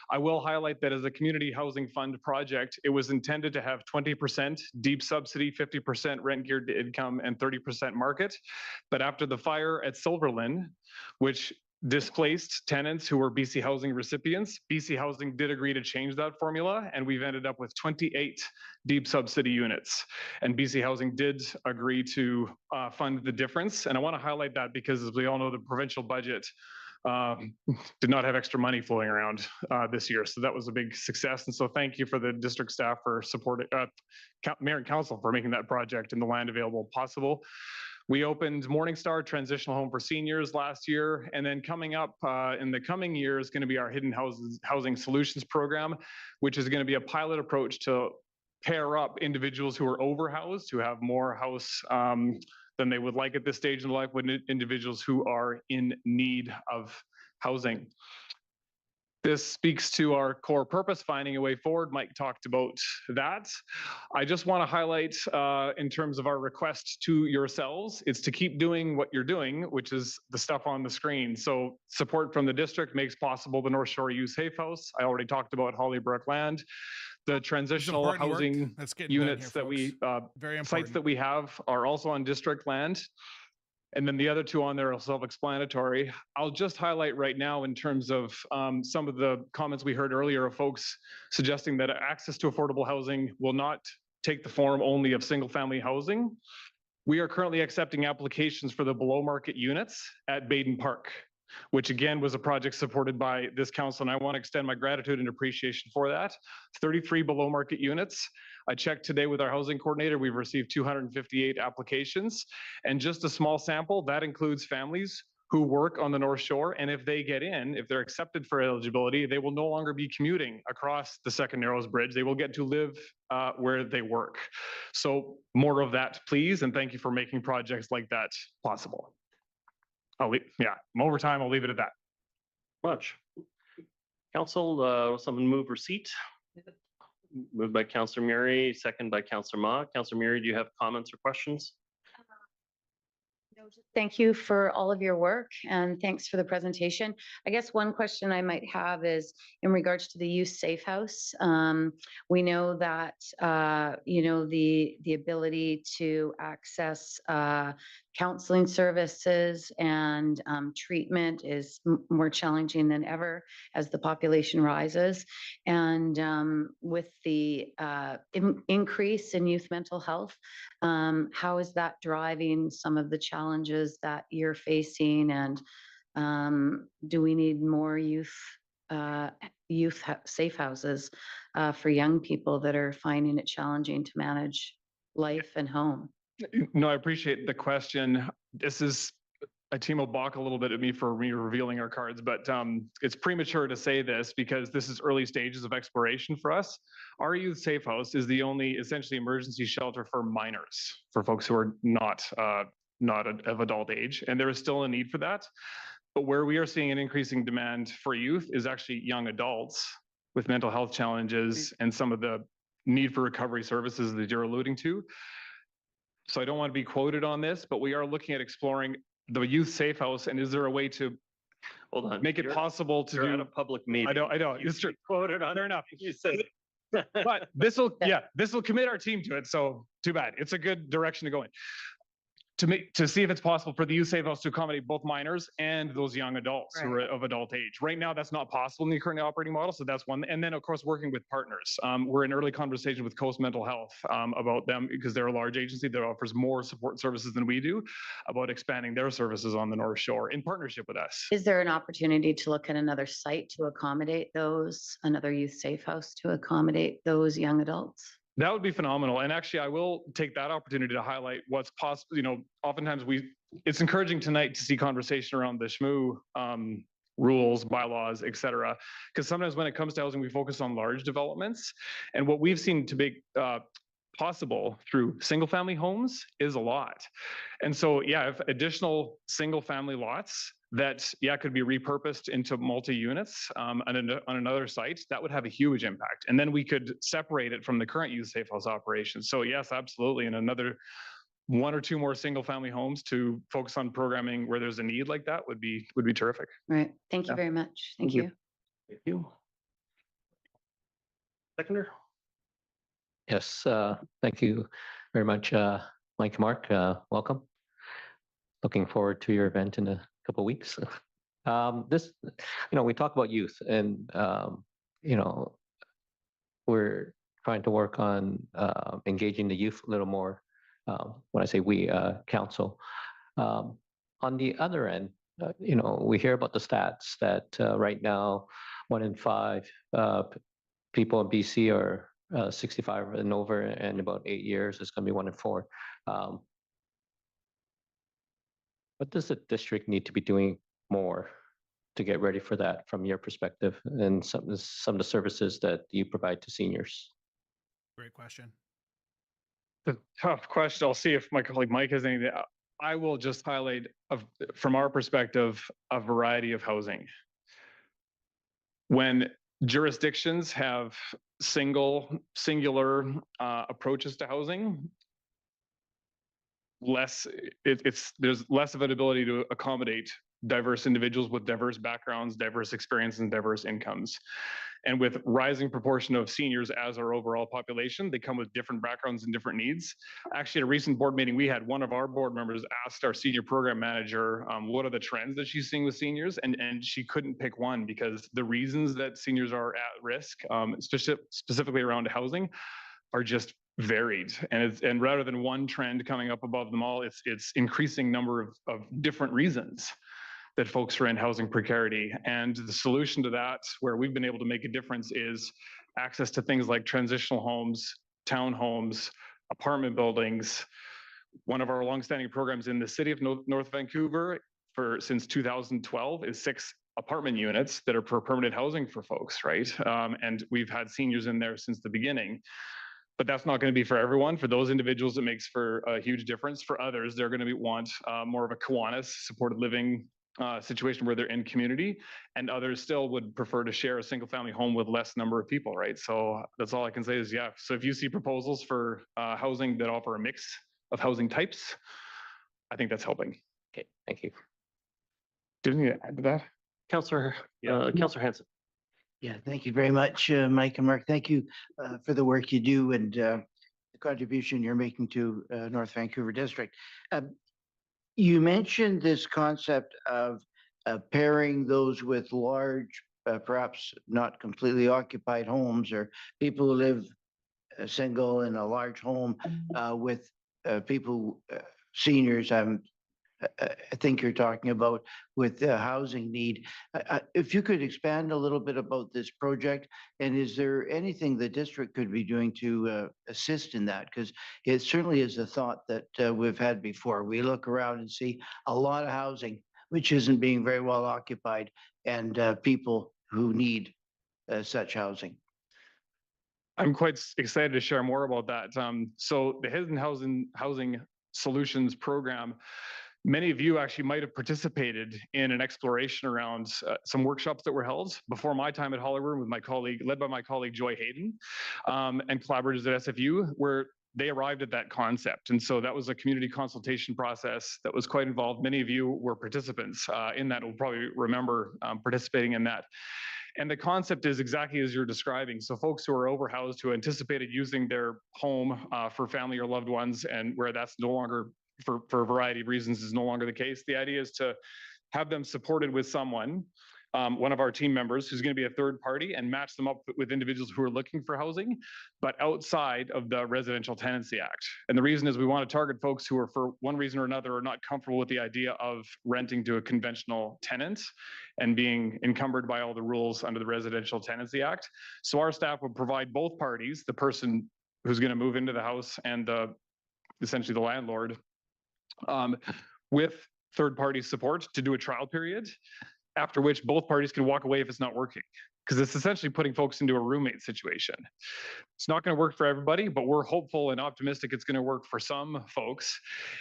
I will highlight that as a community housing fund project, it was intended to have 20% deep subsidy, 50% rent geared to income, and 30% market. But after the fire at Silverlyn, which displaced tenants who were BC Housing recipients, BC Housing did agree to change that formula, and we've ended up with 28 deep subsidy units. And BC Housing did agree to fund the difference. And I want to highlight that because, as we all know, the provincial budget did not have extra money flowing around this year. So that was a big success. And so thank you for the district staff for supporting, Mayor and Council for making that project and the land available possible. We opened Morningstar Transitional Home for Seniors last year, and then coming up in the coming year is going to be our Hidden Housing Solutions Program, which is going to be a pilot approach to pair up individuals who are overhoused, who have more house than they would like at this stage in life, with individuals who are in need of housing. This speaks to our core purpose, finding a way forward. Mike talked about that. I just want to highlight in terms of our request to yourselves, it's to keep doing what you're doing, which is the stuff on the screen. So support from the district makes possible the North Shore Youth Safe House. I already talked about Hollybrook Land. The transitional important work housing that's getting done units here, that we, Very important. sites that we have are also on district land. And then the other two on there are self-explanatory. I'll just highlight right now in terms of some of the comments we heard earlier of folks suggesting that access to affordable housing will not take the form only of single-family housing. We are currently accepting applications for the below-market units at Baden Park, which again was a project supported by this council, and I want to extend my gratitude and appreciation for that. 33 below-market units. I checked today with our housing coordinator. We've received 258 applications, and just a small sample, that includes families who work on the North Shore, and if they get in, if they're accepted for eligibility, they will no longer be commuting across the Second Narrows Bridge. They will get to live where they work. So more of that, please, and thank you for making projects like that possible. I'm over time, I'll leave it at that. Much. Council, someone move receipt? Moved by Councillor Murray, second by Councillor Ma. Councillor Murray, do you have comments or questions? Thank you for all of your work and thanks for the presentation. I guess one question I might have is in regards to the youth safe house. We know that the ability to access counseling services and treatment is more challenging than ever as the population rises. And with the increase in youth mental health, how is that driving some of the challenges that you're facing? And do we need more youth safe houses for young people that are finding it challenging to manage life and home? No, I appreciate the question. This is a team will balk a little bit at me for revealing our cards, but it's premature to say this because this is early stages of exploration for us. Our youth safe house is the only essentially emergency shelter for minors, for folks who are not of adult age, and there is still a need for that. But where we are seeing an increasing demand for youth is actually young adults with mental health challenges and some of the need for recovery services that you're alluding to. So I don't want to be quoted on this, but we are looking at exploring the youth safe house, and is there a way to make it possible to do at a public meeting? I know. It's true. Quoted on. Fair enough. You said it. But this will commit our team to it. So too bad. It's a good direction to go in. To see if it's possible for the youth safe house to accommodate both minors and those young adults who are of adult age. Right now, that's not possible in the current operating model. So that's one. And then, of course, working with partners. We're in early conversation with Coast Mental Health about them because they're a large agency that offers more support services than we do, about expanding their services on the North Shore in partnership with us. Is there an opportunity to look at another site to accommodate those, another youth safe house to accommodate those young adults? That would be phenomenal. And actually, I will take that opportunity to highlight what's possible. You know, oftentimes it's encouraging tonight to see conversation around the SSMUH rules, bylaws, et cetera. Because sometimes when it comes to housing, we focus on large developments. And what we've seen to be possible through single family homes is a lot. And so, if additional single family lots that could be repurposed into multi-units on another site, that would have a huge impact. And then we could separate it from the current youth safe house operation. So yes, absolutely. And another one or two more single family homes to focus on programming where there's a need like that would be terrific. Right. Thank you very much. Thank you. Thank you. Seconder. Yes, thank you very much, Mike and Mark. Welcome. Looking forward to your event in a couple of weeks. We talk about youth, and we're trying to work on engaging the youth a little more. When I say we, council. On the other end, we hear about the stats that right now 1 in 5 people in BC are 65 and over, and about 8 years, it's going to be 1 in 4. What does the district need to be doing more to get ready for that from your perspective, and some of the services that you provide to seniors? Great question. The tough question. I'll see if my colleague Mike has anything. I will just highlight, from our perspective, a variety of housing. When jurisdictions have singular approaches to housing, there's less of an ability to accommodate diverse individuals with diverse backgrounds, diverse experiences, and diverse incomes. And with rising proportion of seniors as our overall population, they come with different backgrounds and different needs. Actually, at a recent board meeting we had, one of our board members asked our senior program manager, what are the trends that she's seeing with seniors? And she couldn't pick one because the reasons that seniors are at risk, specifically around housing, are just varied. And rather than one trend coming up above them all, it's increasing number of different reasons that folks are in housing precarity. And the solution to that, where we've been able to make a difference, is access to things like transitional homes, townhomes, apartment buildings. One of our longstanding programs in the city of North Vancouver since 2012 is 6 apartment units that are for permanent housing for folks, right? And we've had seniors in there since the beginning. But that's not going to be for everyone. For those individuals, it makes for a huge difference. For others, they're going to want more of a Kiwanis supported living situation where they're in community, and others still would prefer to share a single family home with less number of people, right? So that's all I can say is, yeah. So if you see proposals for housing that offer a mix of housing types, I think that's helping. Okay, thank you. Do you need to add to that? Councillor Hanson. Yeah, thank you very much, Mike and Mark. Thank you for the work you do and the contribution you're making to North Vancouver District. You mentioned this concept of pairing those with large, perhaps not completely occupied homes, or people who live single in a large home with people, seniors. I think you're talking about with the housing need. If you could expand a little bit about this project, and is there anything the district could be doing to assist in that? Because it certainly is a thought that we've had before. We look around and see a lot of housing which isn't being very well occupied, and people who need such housing. I'm quite excited to share more about that. So the Hidden Housing Solutions Program, many of you actually might have participated in an exploration around some workshops that were held before my time at Hollywood with my colleague, led by my colleague Joy Hayden, and collaborators at SFU, where they arrived at that concept. And so that was a community consultation process that was quite involved. Many of you were participants in that, will probably remember participating in that. And the concept is exactly as you're describing. So folks who are overhoused, who anticipated using their home for family or loved ones, and where that's no longer, for a variety of reasons, is no longer the case. The idea is to have them supported with someone, one of our team members who's going to be a third party, and match them up with individuals who are looking for housing, but outside of the Residential Tenancy Act. And the reason is we want to target folks who are, for one reason or another, are not comfortable with the idea of renting to a conventional tenant and being encumbered by all the rules under the Residential Tenancy Act. So our staff would provide both parties, the person who's going to move into the house and essentially the landlord, with third-party support to do a trial period, after which both parties can walk away if it's not working, because it's essentially putting folks into a roommate situation. It's not going to work for everybody, but we're hopeful and optimistic it's going to work for some folks.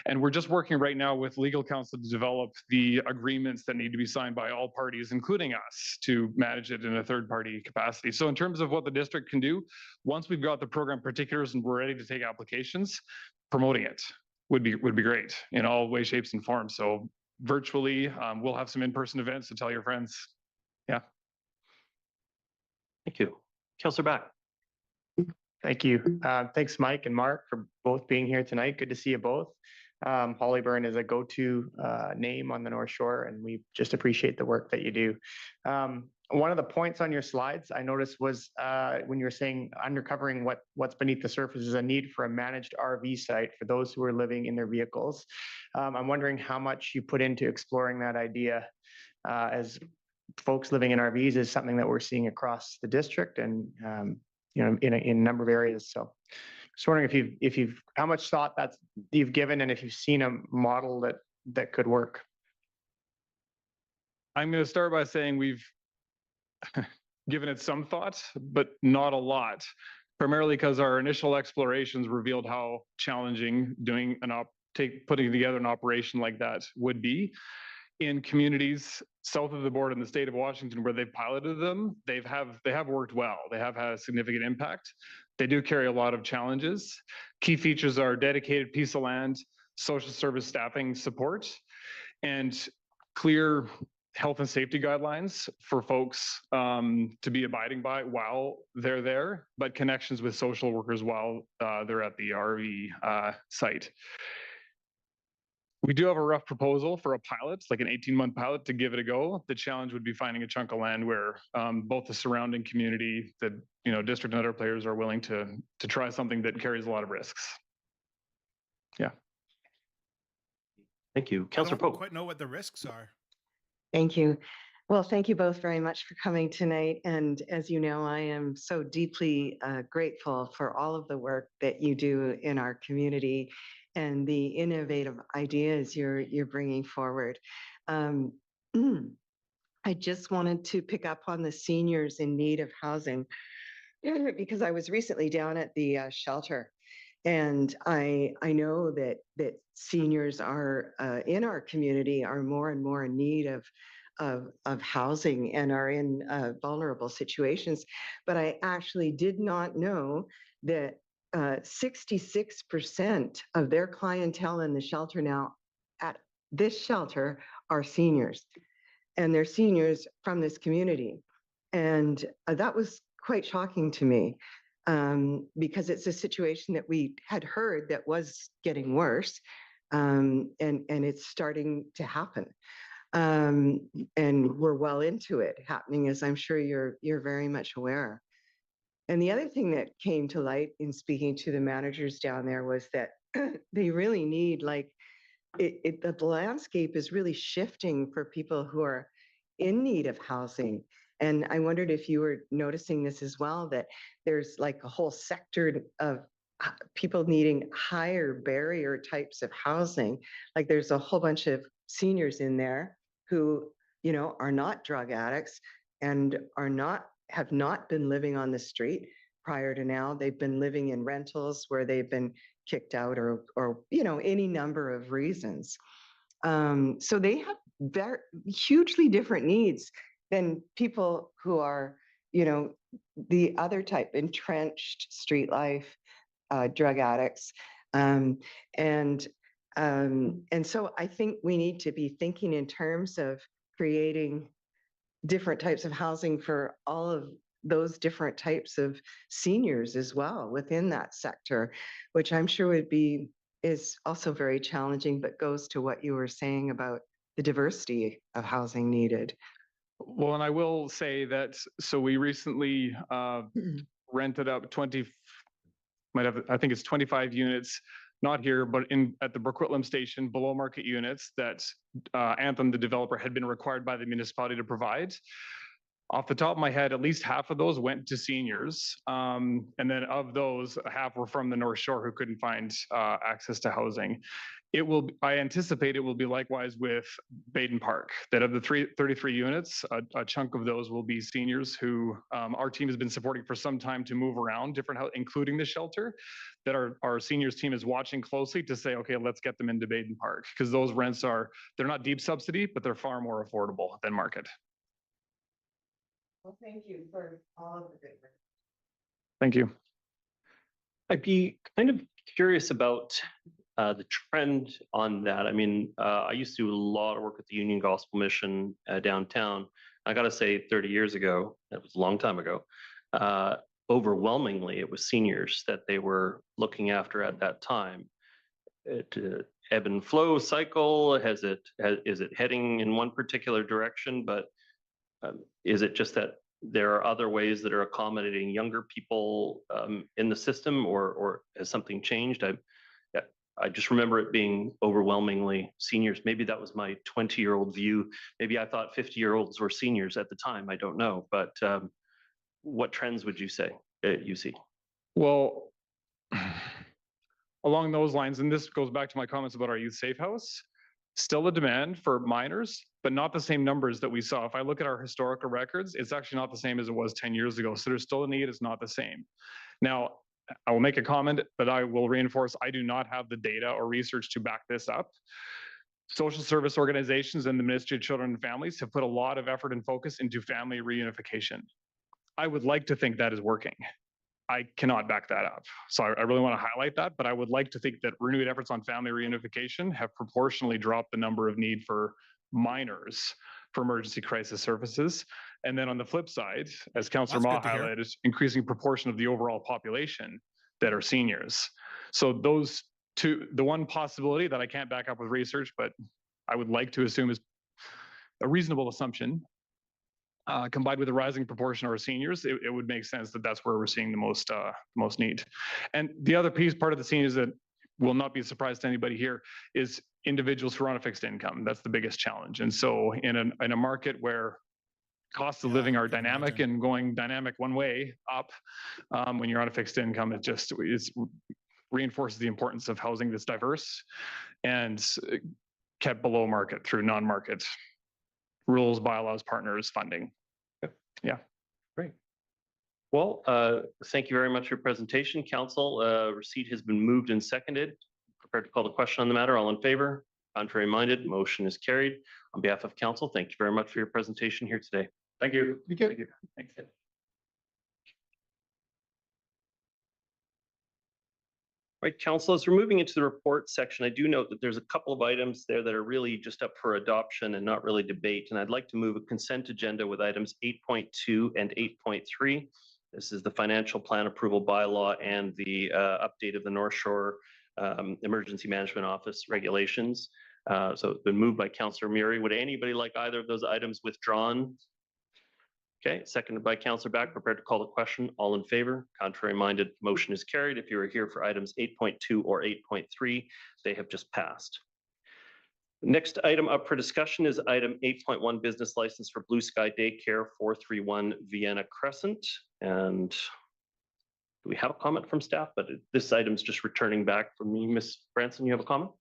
And we're just working right now with legal counsel to develop the agreements that need to be signed by all parties, including us, to manage it in a third-party capacity. So in terms of what the district can do, once we've got the program particulars and we're ready to take applications, promoting it would be great in all ways, shapes, and forms. So virtually, we'll have some in-person events to tell your friends. Yeah. Thank you. Councillor Back. Thank you. Thanks, Mike and Mark, for both being here tonight. Good to see you both. Hollyburn is a go-to name on the North Shore, and we just appreciate the work that you do. One of the points on your slides I noticed was when you were saying uncovering what's beneath the surface is a need for a managed RV site for those who are living in their vehicles. I'm wondering how much you put into exploring that idea, as folks living in RVs is something that we're seeing across the district and in a number of areas. So just wondering if you've how much thought you've given, and if you've seen a model that could work. I'm going to start by saying we've given it some thought, but not a lot, primarily because our initial explorations revealed how challenging putting together an operation like that would be. in communities south of the border in the state of Washington where they've piloted them, they have worked well. They have had a significant impact. They do carry a lot of challenges. Key features are dedicated piece of land, social service staffing support, and clear health and safety guidelines for folks to be abiding by while they're there, but connections with social workers while they're at the RV site. We do have a rough proposal for a pilot, like an 18-month pilot, to give it a go. The challenge would be finding a chunk of land where both the surrounding community, the district and other players are willing to try something that carries a lot of risks. Yeah. Thank you. I Councillor don't Pope. quite know what the risks are. Thank you. Well, thank you both very much for coming tonight. And as you know, I am so deeply grateful for all of the work that you do in our community and the innovative ideas you're bringing forward. I just wanted to pick up on the seniors in need of housing because I was recently down at the shelter. And I know that seniors are in our community are more and more in need of housing and are in vulnerable situations. But I actually did not know that 66% of their clientele in the shelter now at this shelter are seniors, and they're seniors from this community. And that was quite shocking to me. Because it's a situation that we had heard that was getting worse, and it's starting to happen. And we're well into it happening, as I'm sure you're very much aware. And the other thing that came to light in speaking to the managers down there was that they really need, like, the landscape is really shifting for people who are in need of housing. And I wondered if you were noticing this as well, that there's like a whole sector of people needing higher barrier types of housing. Like there's a whole bunch of seniors in there who, are not drug addicts and have not been living on the street prior to now. They've been living in rentals where they've been kicked out or any number of reasons. So they have very hugely different needs than people who are, the other type, entrenched street life, drug addicts. And so I think we need to be thinking in terms of creating different types of housing for all of those different types of seniors as well within that sector, which I'm sure is also very challenging, but goes to what you were saying about the diversity of housing needed. Well, and I will say that, so we recently rented up I think it's 25 units, not here, but at the Burquitlam station, below market units that Anthem, the developer, had been required by the municipality to provide. Off the top of my head, at least half of those went to seniors. And then of those, half were from the North Shore who couldn't find access to housing. I anticipate it will be likewise with Baden Park, that of the 33 units, a chunk of those will be seniors who our team has been supporting for some time to move around different, including the shelter, that our seniors team is watching closely to say, okay, let's get them into Baden Park, because those rents they're not deep subsidy, but they're far more affordable than market. Well, thank you for all of the good work. Thank you. I'd be kind of curious about the trend on that. I mean, I used to do a lot of work with the Union Gospel Mission downtown. I got to say 30 years ago, that was a long time ago, overwhelmingly it was seniors that they were looking after at that time. Ebb and flow cycle, is it heading in one particular direction, but is it just that there are other ways that are accommodating younger people in the system, or has something changed? I just remember it being overwhelmingly seniors. Maybe that was my 20-year-old view. Maybe I thought 50-year-olds were seniors at the time. I don't know. But what trends would you say you see? Well, along those lines, and this goes back to my comments about our youth safe house, still a demand for minors, but not the same numbers that we saw. If I look at our historical records, it's actually not the same as it was 10 years ago. So there's still a need, it's not the same. Now, I will make a comment, but I will reinforce, I do not have the data or research to back this up. Social service organizations and the Ministry of Children and Families have put a lot of effort and focus into family reunification. I would like to think that is working. I cannot back that up. So I really want to highlight that, but I would like to think that renewed efforts on family reunification have proportionally dropped the number of need for minors for emergency crisis services. And then on the flip side, as Councillor Ma highlighted, increasing proportion of the overall population that are seniors. So those two, the one possibility that I can't back up with research, but I would like to assume is a reasonable assumption, combined with a rising proportion of our seniors, it would make sense that that's where we're seeing the most need. And the other part of the seniors that will not be a surprise to anybody here is individuals who are on a fixed income. That's the biggest challenge. And so in a market where costs of living are dynamic and going dynamic one way up, when you're on a fixed income, it reinforces the importance of housing that's diverse and kept below market through non-market rules, bylaws, partners, funding. Yeah. Great. Well, thank you very much for your presentation, Council. Receipt has been moved and seconded. Prepared to call the question on the matter. All in favor? Contrary minded? Motion is carried. On behalf of Council, thank you very much for your presentation here today. Thank you. Thank you. Thank you. Thanks. Right, Council, as we're moving into the report section, I do note that there's a couple of items there that are really just up for adoption and not really debate. And I'd like to move a consent agenda with items 8.2 and 8.3. This is the financial plan approval bylaw and the update of the North Shore Emergency Management Office regulations. So it's been moved by Councillor Murray. Would anybody like either of those items withdrawn? Okay, seconded by Councillor Back. Prepared to call the question. All in favor? Contrary minded? Motion is carried. If you are here for items 8.2 or 8.3, they have just passed. Next item up for discussion is item 8.1, business license for Blue Sky Daycare, 431 Vienna Crescent. And do we have a comment from staff? But this item's just returning back from me. Ms. Branson, you have a comment?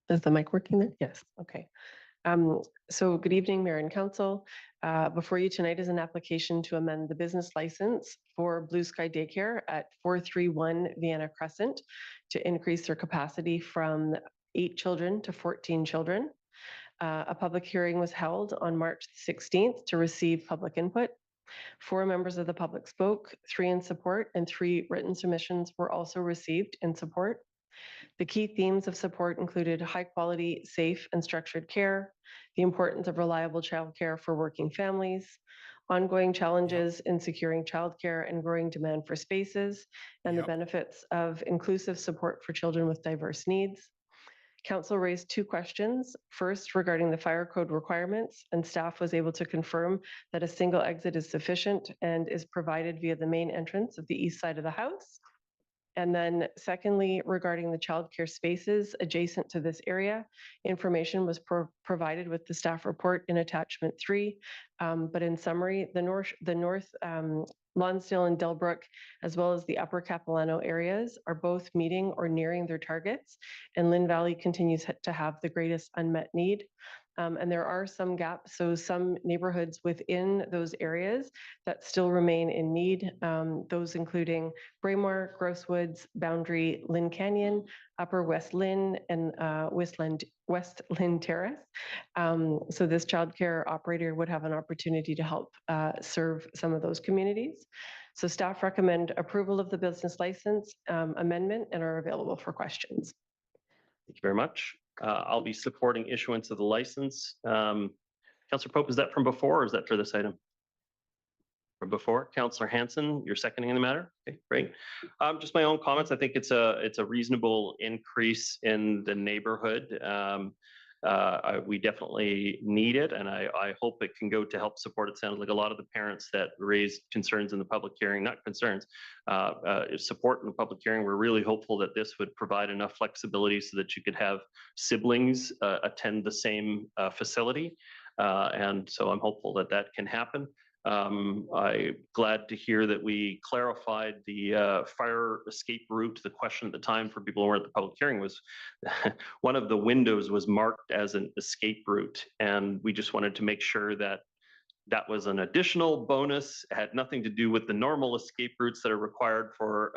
Is the mic working there? Yes, okay. So good evening, Mayor and Council. Before you tonight is an application to amend the business license for Blue Sky Daycare at 431 Vienna Crescent to increase their capacity from 8 children to 14 children. A public hearing was held on March 16th to receive public input. 4 members of the public spoke, 3 in support, and 3 written submissions were also received in support. The key themes of support included high quality, safe, and structured care, the importance of reliable childcare for working families, ongoing challenges in securing childcare and growing demand for spaces, and the benefits of inclusive support for children with diverse needs. Council raised 2 questions. First, regarding the fire code requirements, and staff was able to confirm that a single exit is sufficient and is provided via the main entrance of the east side of the house. And then secondly, regarding the childcare spaces adjacent to this area, information was provided with the staff report in attachment 3. But in summary, the north Lonsdale and Delbrook, as well as the upper Capilano areas are both meeting or nearing their targets, and Lynn Valley continues to have the greatest unmet need. And there are some gaps, so some neighborhoods within those areas that still remain in need, those including Braemar, Grosswoods, Boundary, Lynn Canyon, Upper West Lynn, and West Lynn Terrace. So this childcare operator would have an opportunity to help serve some of those communities. So staff recommend approval of the business license amendment and are available for questions. Thank you very much. I'll be supporting issuance of the license. Councillor Pope, is that from before or is that for this item? From before. Councillor Hanson, you're seconding the matter? Okay, great. Just my own comments. I think it's a reasonable increase in the neighborhood. We definitely need it, and I hope it can go to help support. It sounded like a lot of the parents that raised concerns in the public hearing, not concerns, support in the public hearing. We're really hopeful that this would provide enough flexibility so that you could have siblings attend the same facility. And so I'm hopeful that that can happen. I'm glad to hear that we clarified the fire escape route. The question at the time for people who were at the public hearing was one of the windows was marked as an escape route. And we just wanted to make sure that That was an additional bonus, had nothing to do with the normal escape routes that are required for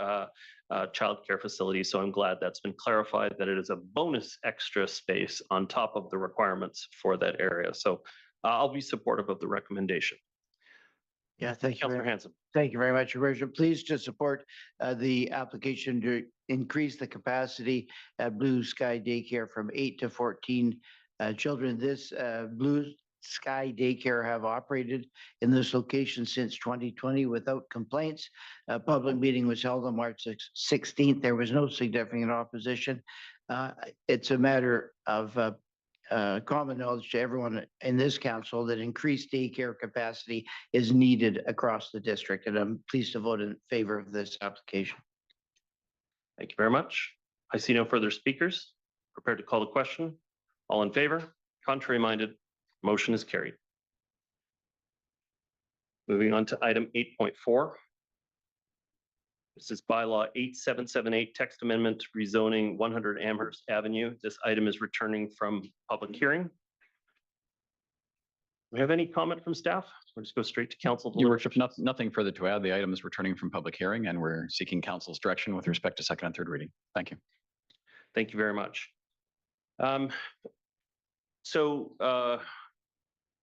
childcare facilities. So I'm glad that's been clarified that it is a bonus extra space on top of the requirements for that area. So I'll be supportive of the recommendation. Yeah, thank you. Councillor Hanson. Thank you very much, Your Worship. Pleased to support the application to increase the capacity at Blue Sky Daycare from 8 to 14 children. This Blue Sky Daycare have operated in this location since 2020 without complaints. A public meeting was held on March 16th. There was no significant opposition. It's a matter of common knowledge to everyone in this council that increased daycare capacity is needed across the district, and I'm pleased to vote in favor of this application. Thank you very much. I see no further speakers. Prepared to call the question. All in favor? Contrary minded? Motion is carried. Moving on to item 8.4. This is bylaw 8778, text amendment rezoning 100 Amherst Avenue. This item is returning from public hearing. Do we have any comment from staff? We'll just go straight to council. Your Worship, nothing further to add. The item is returning from public hearing and we're seeking council's direction with respect to second and third reading. Thank you. Thank you very much.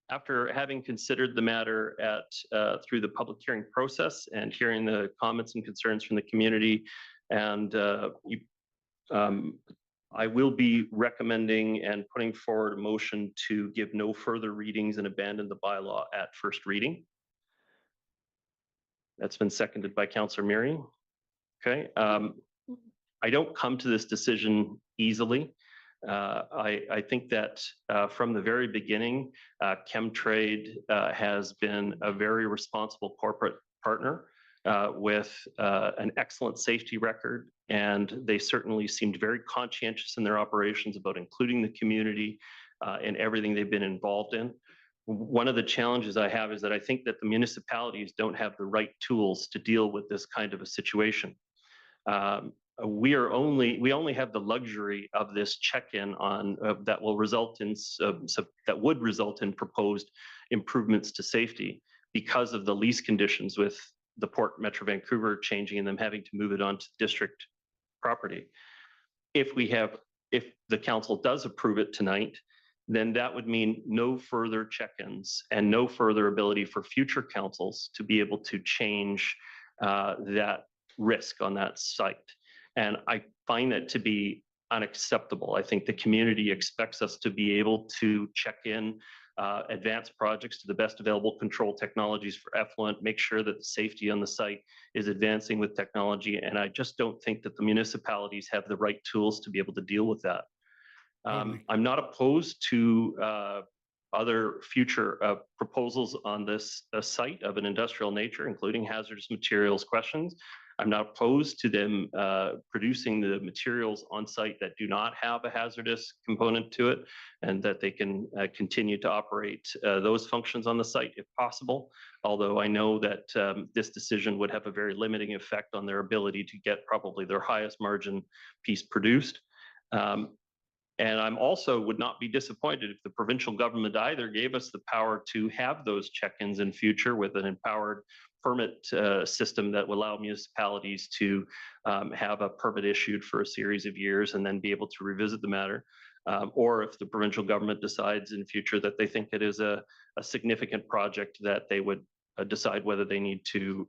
After having considered the matter through the public hearing process and hearing the comments and concerns from the community, and I will be recommending and putting forward a motion to give no further readings and abandon the bylaw at first reading. That's been seconded by Councillor Miri. Okay. I don't come to this decision easily. I think that from the very beginning, Chemtrade has been a very responsible corporate partner with an excellent safety record, and they certainly seemed very conscientious in their operations about including the community in everything they've been involved in. One of the challenges I have is that I think that the municipalities don't have the right tools to deal with this kind of a situation. We only have the luxury of this check-in on that will result in that would result in proposed improvements to safety because of the lease conditions with the Port Metro Vancouver changing and them having to move it onto district property. If the council does approve it tonight, then that would mean no further check-ins and no further ability for future councils to be able to change that risk on that site. And I find that to be unacceptable. I think the community expects us to be able to check in advanced projects to the best available control technologies for effluent, make sure that the safety on the site is advancing with technology. And I just don't think that the municipalities have the right tools to be able to deal with that. I'm not opposed to other future proposals on this site of an industrial nature, including hazardous materials questions. I'm not opposed to them producing the materials on site that do not have a hazardous component to it, and that they can continue to operate those functions on the site if possible. Although I know that this decision would have a very limiting effect on their ability to get probably their highest margin piece produced. And I'm also would not be disappointed if the provincial government either gave us the power to have those check-ins in future with an empowered permit system that will allow municipalities to have a permit issued for a series of years and then be able to revisit the matter. Or if the provincial government decides in future that they think it is a significant project, that they would decide whether they need to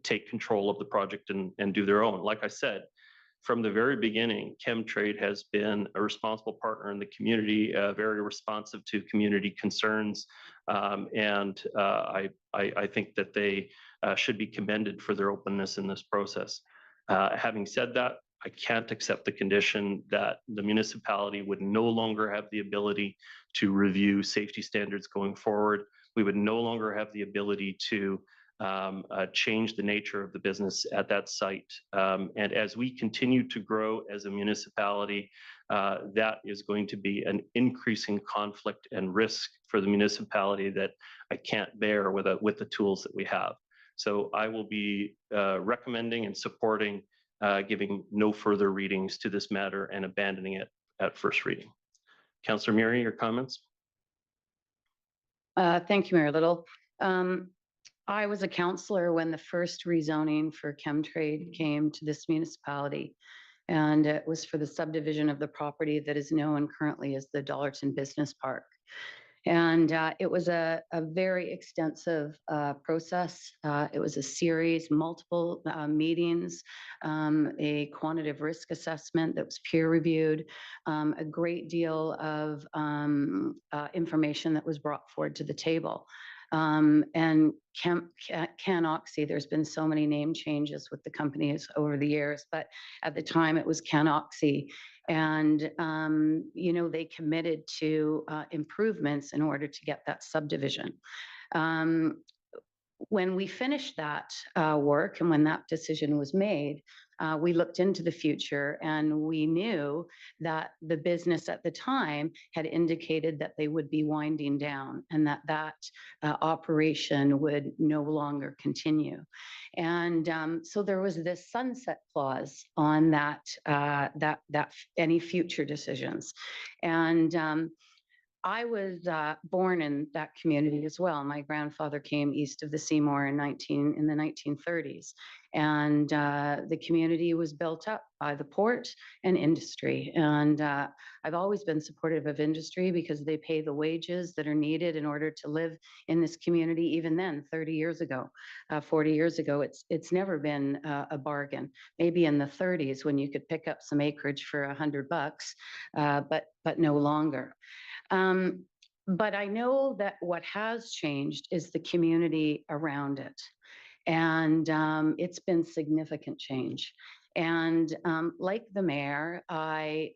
take control of the project and do their own. Like I said, from the very beginning, Chemtrade has been a responsible partner in the community, very responsive to community concerns, and I think that they should be commended for their openness in this process. Having said that, I can't accept the condition that the municipality would no longer have the ability to review safety standards going forward. We would no longer have the ability to change the nature of the business at that site. And as we continue to grow as a municipality, that is going to be an increasing conflict and risk for the municipality that I can't bear with the tools that we have. So I will be recommending and supporting giving no further readings to this matter and abandoning it at first reading. Councillor Miri, your comments? Thank you, Mayor Little. I was a councillor when the first rezoning for chemtrade came to this municipality. And it was for the subdivision of the property that is known currently as the Dollarton Business Park. And it was a very extensive process. It was a series, multiple meetings, a quantitative risk assessment that was peer reviewed, a great deal of information that was brought forward to the table. And Canoxy, there's been so many name changes with the companies over the years, but at the time it was Canoxy. And, you know, they committed to improvements in order to get that subdivision. When we finished that work and when that decision was made, we looked into the future and we knew that the business at the time had indicated that they would be winding down and that operation would no longer continue. And so there was this sunset clause on that any future decisions. And I was born in that community as well. My grandfather came east of the Seymour in the 1930s. And the community was built up by the port and industry. And I've always been supportive of industry because they pay the wages that are needed in order to live in this community. Even then, 30 years ago, 40 years ago, it's never been a bargain. Maybe in the 30s when you could pick up some acreage for $100, but no longer. But I know that what has changed is the community around it. And it's been significant change. And like the mayor, I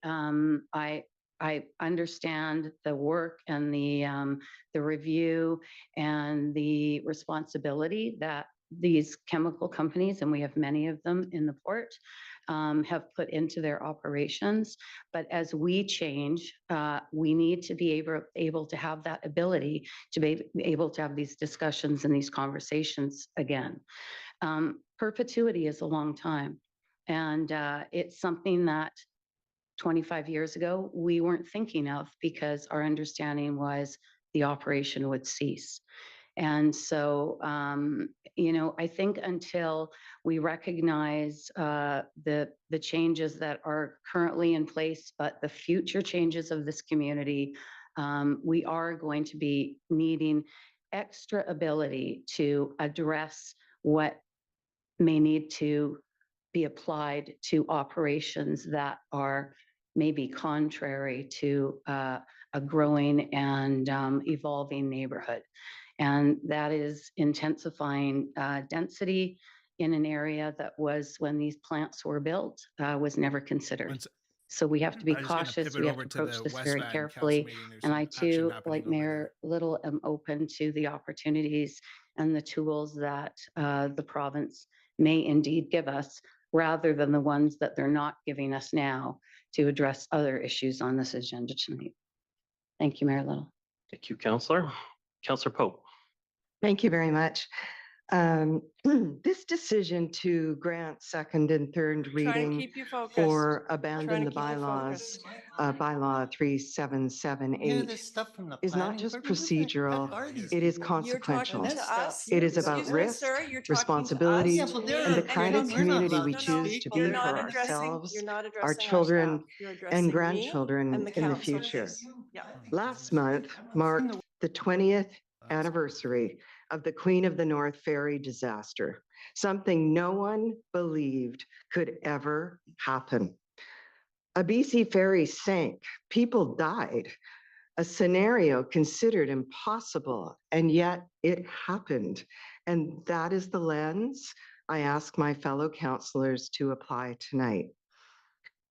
understand the work and the review and the responsibility that these chemical companies, and we have many of them in the port, have put into their operations. But as we change, we need to be able to have that ability to be able to have these discussions and these conversations again. Perpetuity is a long time. And it's something that 25 years ago, we weren't thinking of because our understanding was the operation would cease. And so, you know, I think until we recognize the changes that are currently in place, but the future changes of this community, we are going to be needing extra ability to address what may need to be applied to operations that are maybe contrary to a growing and evolving neighborhood. And that is intensifying density in an area that was, when these plants were built, was never considered. So we have to be cautious. We have to approach this very carefully. And I too, like Mayor Little, am open to the opportunities and the tools that the province may indeed give us, rather than the ones that they're not giving us now to address other issues on this agenda tonight. Thank you, Mayor Little. Thank you, Councillor. Councillor Pope. Thank you very much. This decision to grant second and third reading or abandon the bylaws, bylaw 3778 is not just procedural, it is consequential. It is about risk, responsibility, and the kind of community we choose to be for ourselves, our children, and grandchildren in the future. Last month marked the 20th anniversary of the Queen of the North ferry disaster, something no one believed could ever happen. A BC ferry sank, people died, a scenario considered impossible, and yet it happened. And that is the lens I ask my fellow councillors to apply tonight.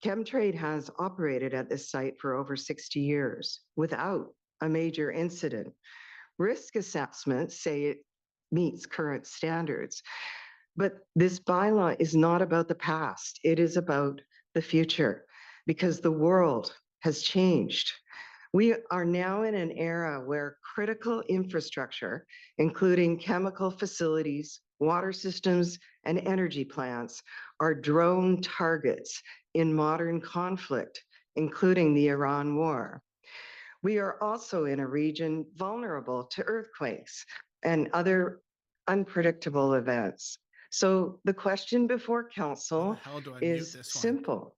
Chemtrade has operated at this site for over 60 years without a major incident. Risk assessments say it meets current standards, but this bylaw is not about the past. It is about the future, because the world has changed. We are now in an era where critical infrastructure, including chemical facilities, water systems, and energy plants, are drone targets in modern conflict, including the Iran war. We are also in a region vulnerable to earthquakes and other unpredictable events. So the question before How the council hell do I mute is this one? simple.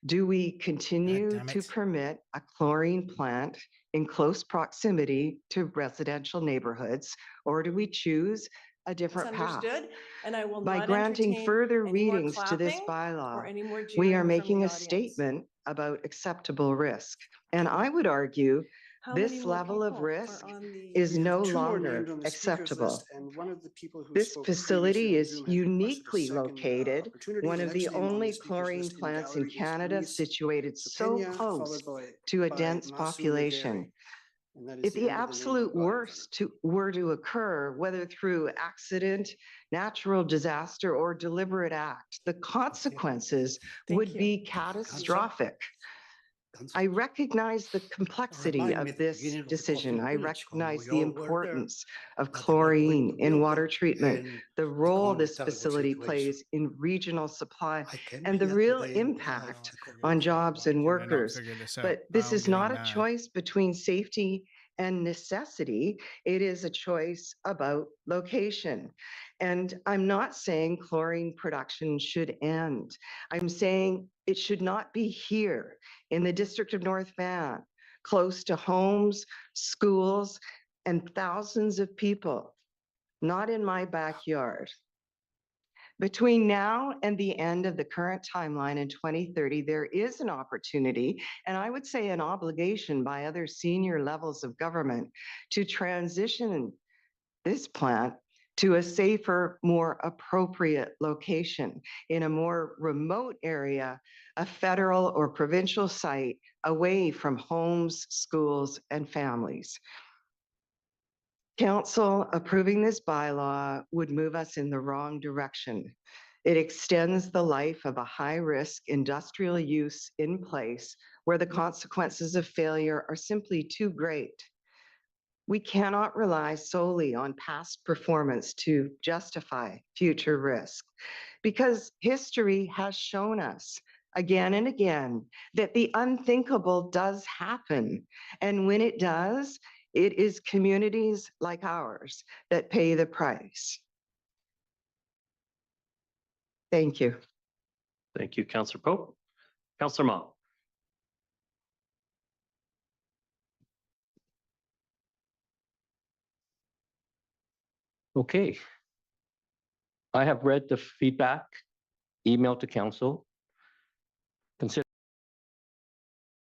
Do we God continue damn to it. permit a chlorine plant in close proximity to residential neighborhoods, or do we choose a different path? Understood, and I will By not granting entertain further any more readings to this clapping bylaw, or any more we are jeering from making the a audience. statement about acceptable risk. And I would argue How many this more level of people are risk on the- is We have no 2 more longer names on the speakers acceptable. list, and one of the people who This spoke facility previously on is Zoom has requested a uniquely second, located, opportunity. one The of next the name on only speakers chlorine list plants in gallery is Canada Luis situated so Pena, close followed to a by dense Masu population. Naderi. And that is If the end of the name absolute we've got in front of worst were to occur, whether through accident, natural disaster, or deliberate act, the consequences would be catastrophic. I recognize the complexity of this decision. I recognize the importance of chlorine in water treatment, the role this facility plays in regional supply, and the real impact on jobs and workers. Figure this out. But this I'm is not getting a mad. choice between safety and necessity. It is a choice about location. And I'm not saying chlorine production should end. I'm saying it should not be here in the District of North Van, close to homes, schools, and thousands of people, not in my backyard. Between now and the end of the current timeline in 2030, there is an opportunity, and I would say an obligation by other senior levels of government to transition this plant to a safer, more appropriate location in a more remote area, a federal or provincial site away from homes, schools, and families. Council approving this bylaw would move us in the wrong direction. It extends the life of a high-risk industrial use in place where the consequences of failure are simply too great. We cannot rely solely on past performance to justify future risk, because history has shown us again and again that the unthinkable does happen. And when it does, it is communities like ours that pay the price. Thank you. Thank you, Councillor Pope. Councillor Ma. Okay. I have read the feedback, emailed to council. Consider.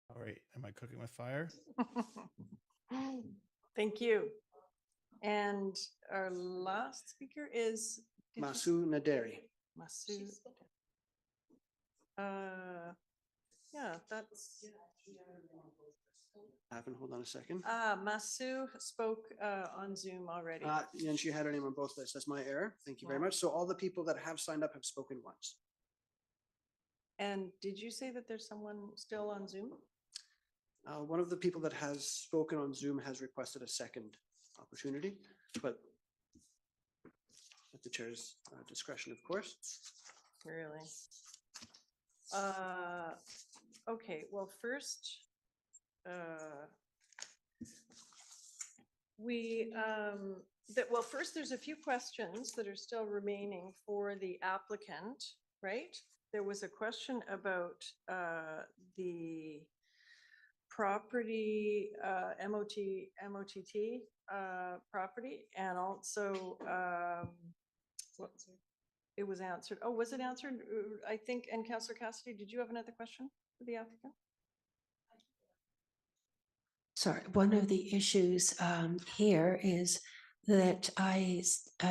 All right. Am I cooking with fire? Thank you. And our last speaker is Masu Naderi. Masu. Yeah, that's. Happen, hold on a second. Masu spoke on Zoom already. And she had her name on both lists. That's my error. Thank you very much. So all the people that have signed up have spoken once. And did you say that there's someone still on Zoom? One of the people that has spoken on Zoom has requested a second opportunity, but at the chair's discretion, of course. Really? Okay, well, first, first there's a few questions that are still remaining for the applicant, right? There was a question about the property, MOTT property, and also it was answered. Oh, was it answered? I think, and Councillor Cassidy, did you have another question for the applicant? Sorry, one of the issues here is that I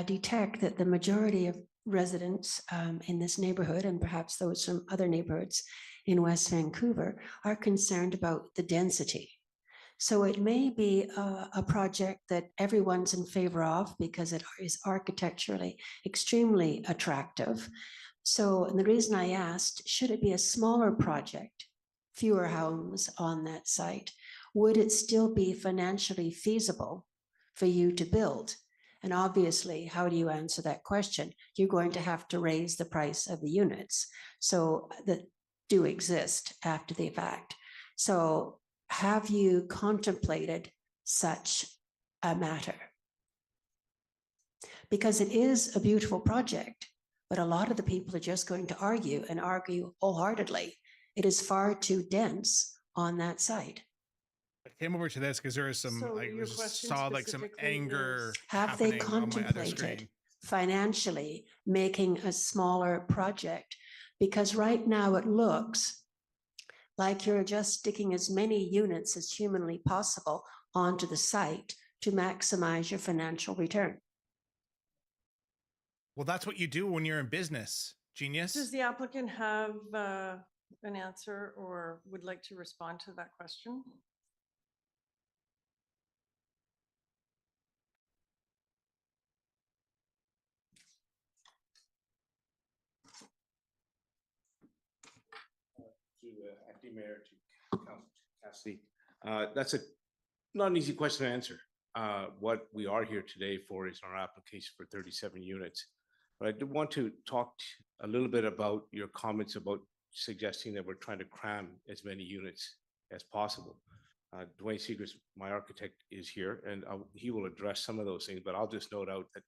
detect that the majority of residents in this neighborhood, and perhaps those from other neighborhoods in West Vancouver, are concerned about the density. So it may be a project that everyone's in favor of because it is architecturally extremely attractive. So, and the reason I asked, should it be a smaller project, fewer homes on that site, would it still be financially feasible for you to build? And obviously, how do you answer that question? You're going to have to raise the price of the units, so that do exist after the fact. So have you contemplated such a matter? Because it is a beautiful project, but a lot of the people are just going to argue and argue wholeheartedly. It is far too dense on that site. I came over to this because there was some, So I your just question saw like some specifically anger is, have they happening on my other contemplated screen. financially making a smaller project? Because right now it looks like you're just sticking as many units as humanly possible onto the site to maximize your financial return. Well, that's what you do when you're in business, genius. does the applicant have an answer or would like to respond to that question? To Acting Mayor, to Councilor Cassidy. That's not an easy question to answer. What we are here today for is our application for 37 units. But I do want to talk a little bit about your comments about suggesting that we're trying to cram as many units as possible. Dwayne Seegers, my architect, is here, and he will address some of those things, but I'll just note out that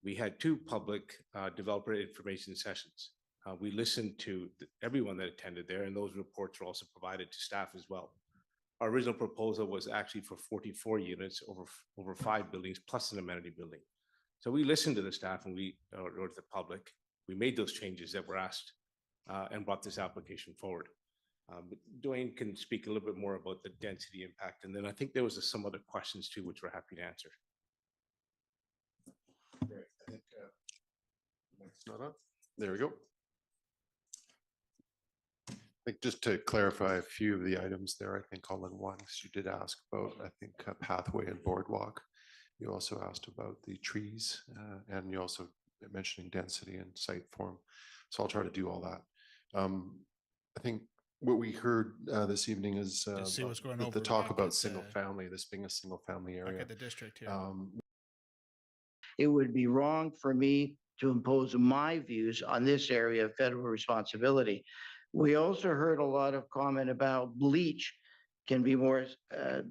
we had 2 public developer information sessions. We listened to everyone that attended there, and those reports were also provided to staff as well. Our original proposal was actually for 44 units over 5 buildings plus an amenity building. So we listened to the staff and or to the public. We made those changes that were asked and brought this application forward. But Dwayne can speak a little bit more about the density impact, and then I think there was some other questions too, which we're happy to answer. Great. I think it's not on. There we go. I think just to clarify a few of the items there, I think all in one, because you did ask about, I think, a pathway and boardwalk. You also asked about the trees, and you also mentioning density and site form. So I'll try to do all that. I think what we heard this evening is See what's going the over talk back about at, single family, this being a single family back area. at the district here. It would be wrong for me to impose my views on this area of federal responsibility. We also heard a lot of comment about bleach can be more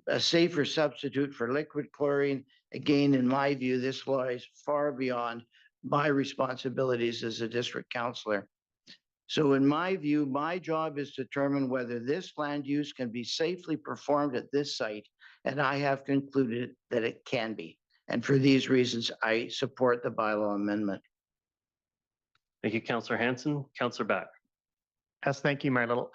a safer substitute for liquid chlorine. Again, in my view, this lies far beyond my responsibilities as a district councillor. So in my view, my job is to determine whether this land use can be safely performed at this site, and I have concluded that it can be. And for these reasons, I support the bylaw amendment. Thank you, Councillor Hanson. Councillor Back. Yes, thank you, my little.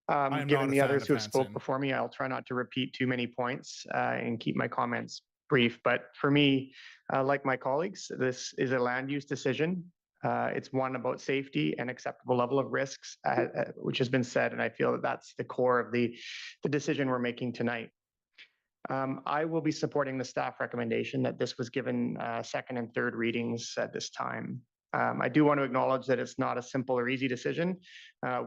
Given the others who have spoke before me, I'll try not to repeat too many points and keep my comments brief. But for me, like my colleagues, this is a land use decision. It's one about safety and acceptable level of risks, which has been said, and I feel that that's the core of the decision we're making tonight. I will be supporting the staff recommendation that this was given second and third readings at this time. I do want to acknowledge that it's not a simple or easy decision.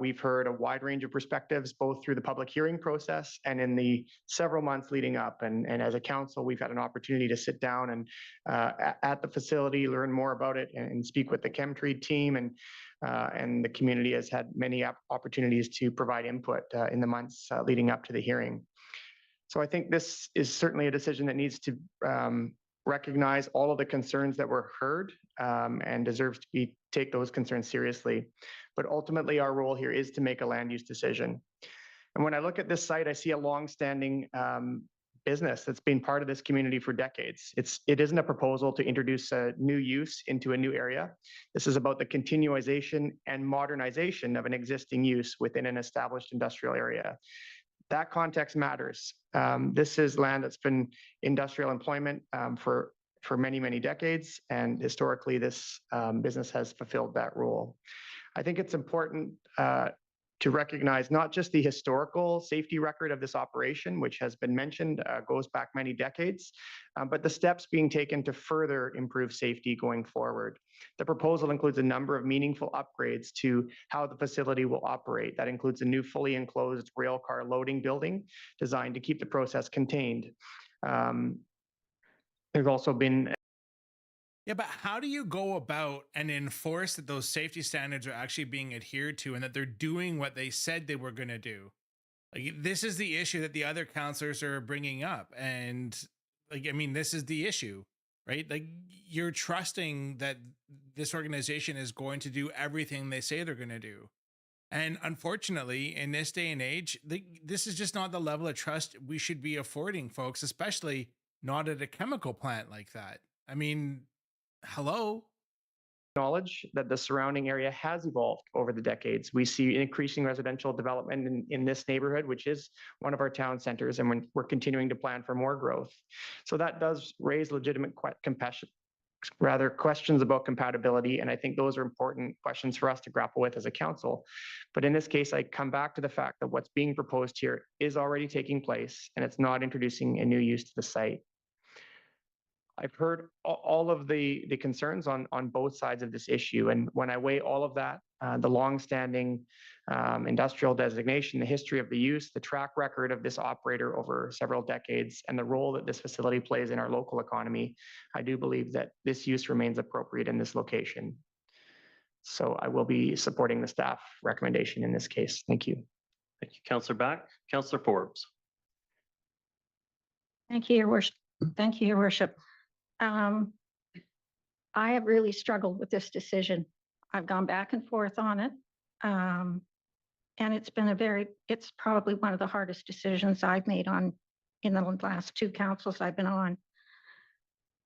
We've heard a wide range of perspectives, both through the public hearing process and in the several months leading up. And as a council, we've had an opportunity to sit down and at the facility, learn more about it and speak with the ChemTreat team. And the community has had many opportunities to provide input in the months leading up to the hearing. So I think this is certainly a decision that needs to recognize all of the concerns that were heard and deserves to take those concerns seriously. But ultimately, our role here is to make a land use decision. And when I look at this site, I see a long-standing business that's been part of this community for decades. It isn't a proposal to introduce a new use into a new area. This is about the continuation and modernization of an existing use within an established industrial area. That context matters. This is land that's been industrial employment for many, many decades, and historically this business has fulfilled that role. I think it's important to recognize not just the historical safety record of this operation, which has been mentioned, goes back many decades, but the steps being taken to further improve safety going forward. The proposal includes a number of meaningful upgrades to how the facility will operate. That includes a new fully enclosed rail car loading building designed to keep the process contained. There's also been Yeah, but how do you go about and enforce that those safety standards are actually being adhered to and that they're doing what they said they were going to do? Like, this is the issue that the other counselors are bringing up. And like, I mean, this is the issue, right? Like, you're trusting that this organization is going to do everything they say they're going to do. And unfortunately, in this day and age, this is just not the level of trust we should be affording folks, especially not at a chemical plant like that. I mean, hello. Knowledge that the surrounding area has evolved over the decades. We see increasing residential development in this neighborhood, which is one of our town centers, and we're continuing to plan for more growth. So that does raise legitimate questions about compatibility, and I think those are important questions for us to grapple with as a council. But in this case, I come back to the fact that what's being proposed here is already taking place, and it's not introducing a new use to the site. I've heard all of the concerns on both sides of this issue, and when I weigh all of that, the longstanding industrial designation, the history of the use, the track record of this operator over several decades, and the role that this facility plays in our local economy, I do believe that this use remains appropriate in this location. So I will be supporting the staff recommendation in this case. Thank you. Thank you, Councillor Back. Councillor Forbes. Thank you, Your Worship. Thank you, Your Worship. I have really struggled with this decision. I've gone back and forth on it. And it's probably one of the hardest decisions I've made in the last two councils I've been on.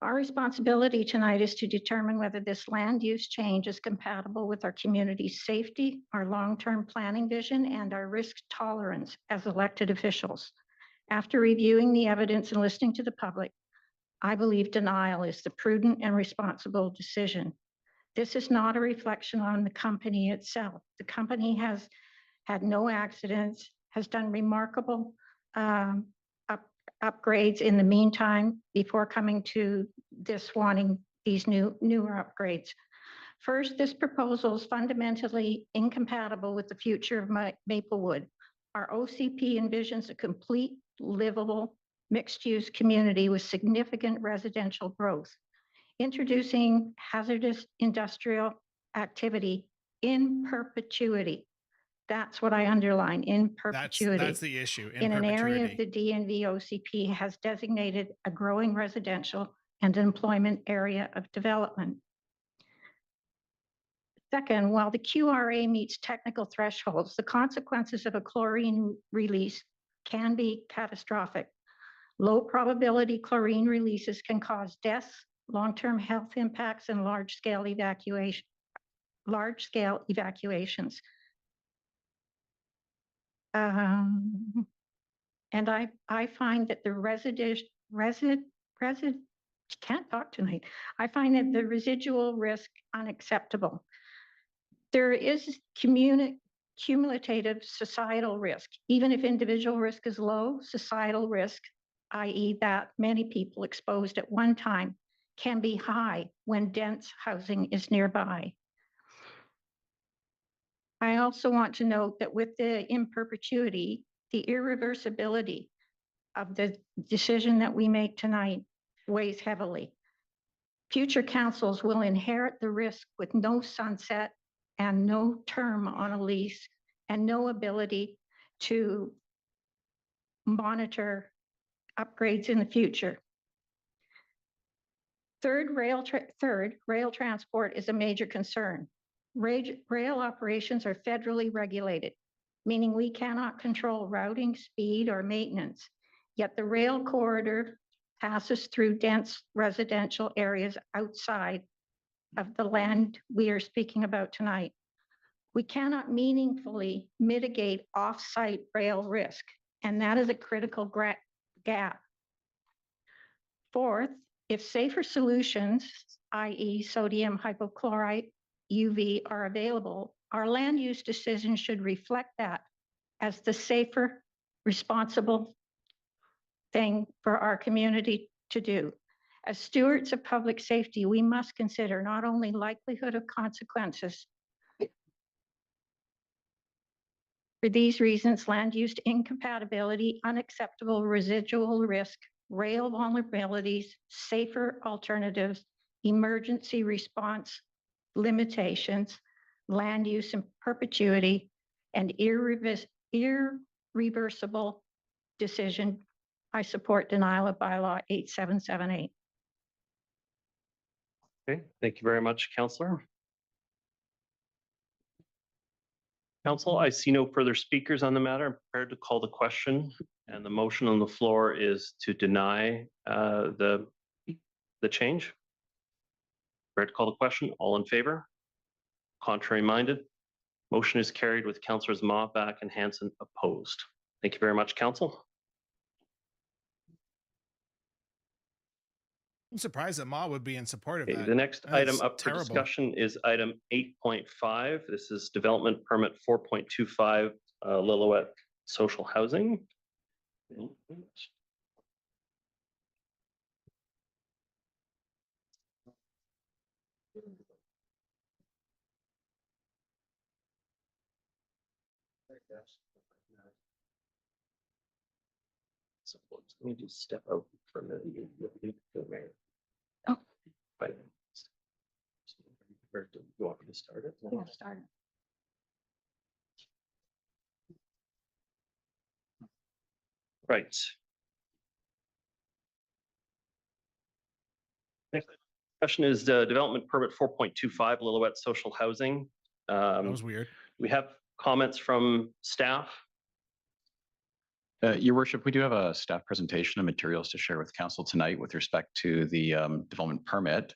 Our responsibility tonight is to determine whether this land use change is compatible with our community's safety, our long-term planning vision, and our risk tolerance as elected officials. After reviewing the evidence and listening to the public, I believe denial is the prudent and responsible decision. This is not a reflection on the company itself. The company has had no accidents, has done remarkable upgrades in the meantime before coming to this wanting these newer upgrades. First, this proposal is fundamentally incompatible with the future of Maplewood. Our OCP envisions a complete, livable, mixed-use community with significant residential growth, introducing hazardous industrial activity in perpetuity. That's what I underline, in perpetuity. That's the issue, in an area of the DNV OCP has designated a growing residential and employment area of development. Second, while the QRA meets technical thresholds, the consequences of a chlorine release can be catastrophic. Low probability chlorine releases can cause deaths, long-term health impacts, and large-scale evacuations. And I find that can't talk tonight. I find that the residual risk unacceptable. There is cumulative societal risk. Even if individual risk is low, societal risk, i.e. that many people exposed at one time, can be high when dense housing is nearby. I also want to note that with the in perpetuity, the irreversibility of the decision that we make tonight weighs heavily. Future councils will inherit the risk with no sunset and no term on a lease and no ability to monitor upgrades in the future. Third, rail transport is a major concern. Rail operations are federally regulated, meaning we cannot control routing, speed, or maintenance. Yet the rail corridor passes through dense residential areas outside of the land we are speaking about tonight. We cannot meaningfully mitigate off-site rail risk, and that is a critical gap. Fourth, if safer solutions, i.e. sodium hypochlorite, UV, are available, our land use decision should reflect that as the safer, responsible thing for our community to do. As stewards of public safety, we must consider not only likelihood of consequences. For these reasons, land use incompatibility, unacceptable residual risk, rail vulnerabilities, safer alternatives, emergency response limitations, land use in perpetuity, and reversible decision. I support denial of bylaw 8778. Okay, thank you very much, Councillor. Council, I see no further speakers on the matter. I'm prepared to call the question, and the motion on the floor is to deny the change. Prepared to call the question. All in favor? Contrary minded? Motion is carried with Councillors Ma, Back, and Hanson opposed. Thank you very much, Council. I'm surprised that Ma would be in support of Okay, that. the next That's item up for terrible. discussion is item 8.5. This is development permit 4.25 Lillooet social housing. So let me just step out for a minute. Oh. But or do you want me to start it? Yeah, start. Right. Next question is development permit 4.25 Lillooet social housing. That was weird. We have comments from staff. Your worship, we do have a staff presentation and materials to share with council tonight with respect to the development permit.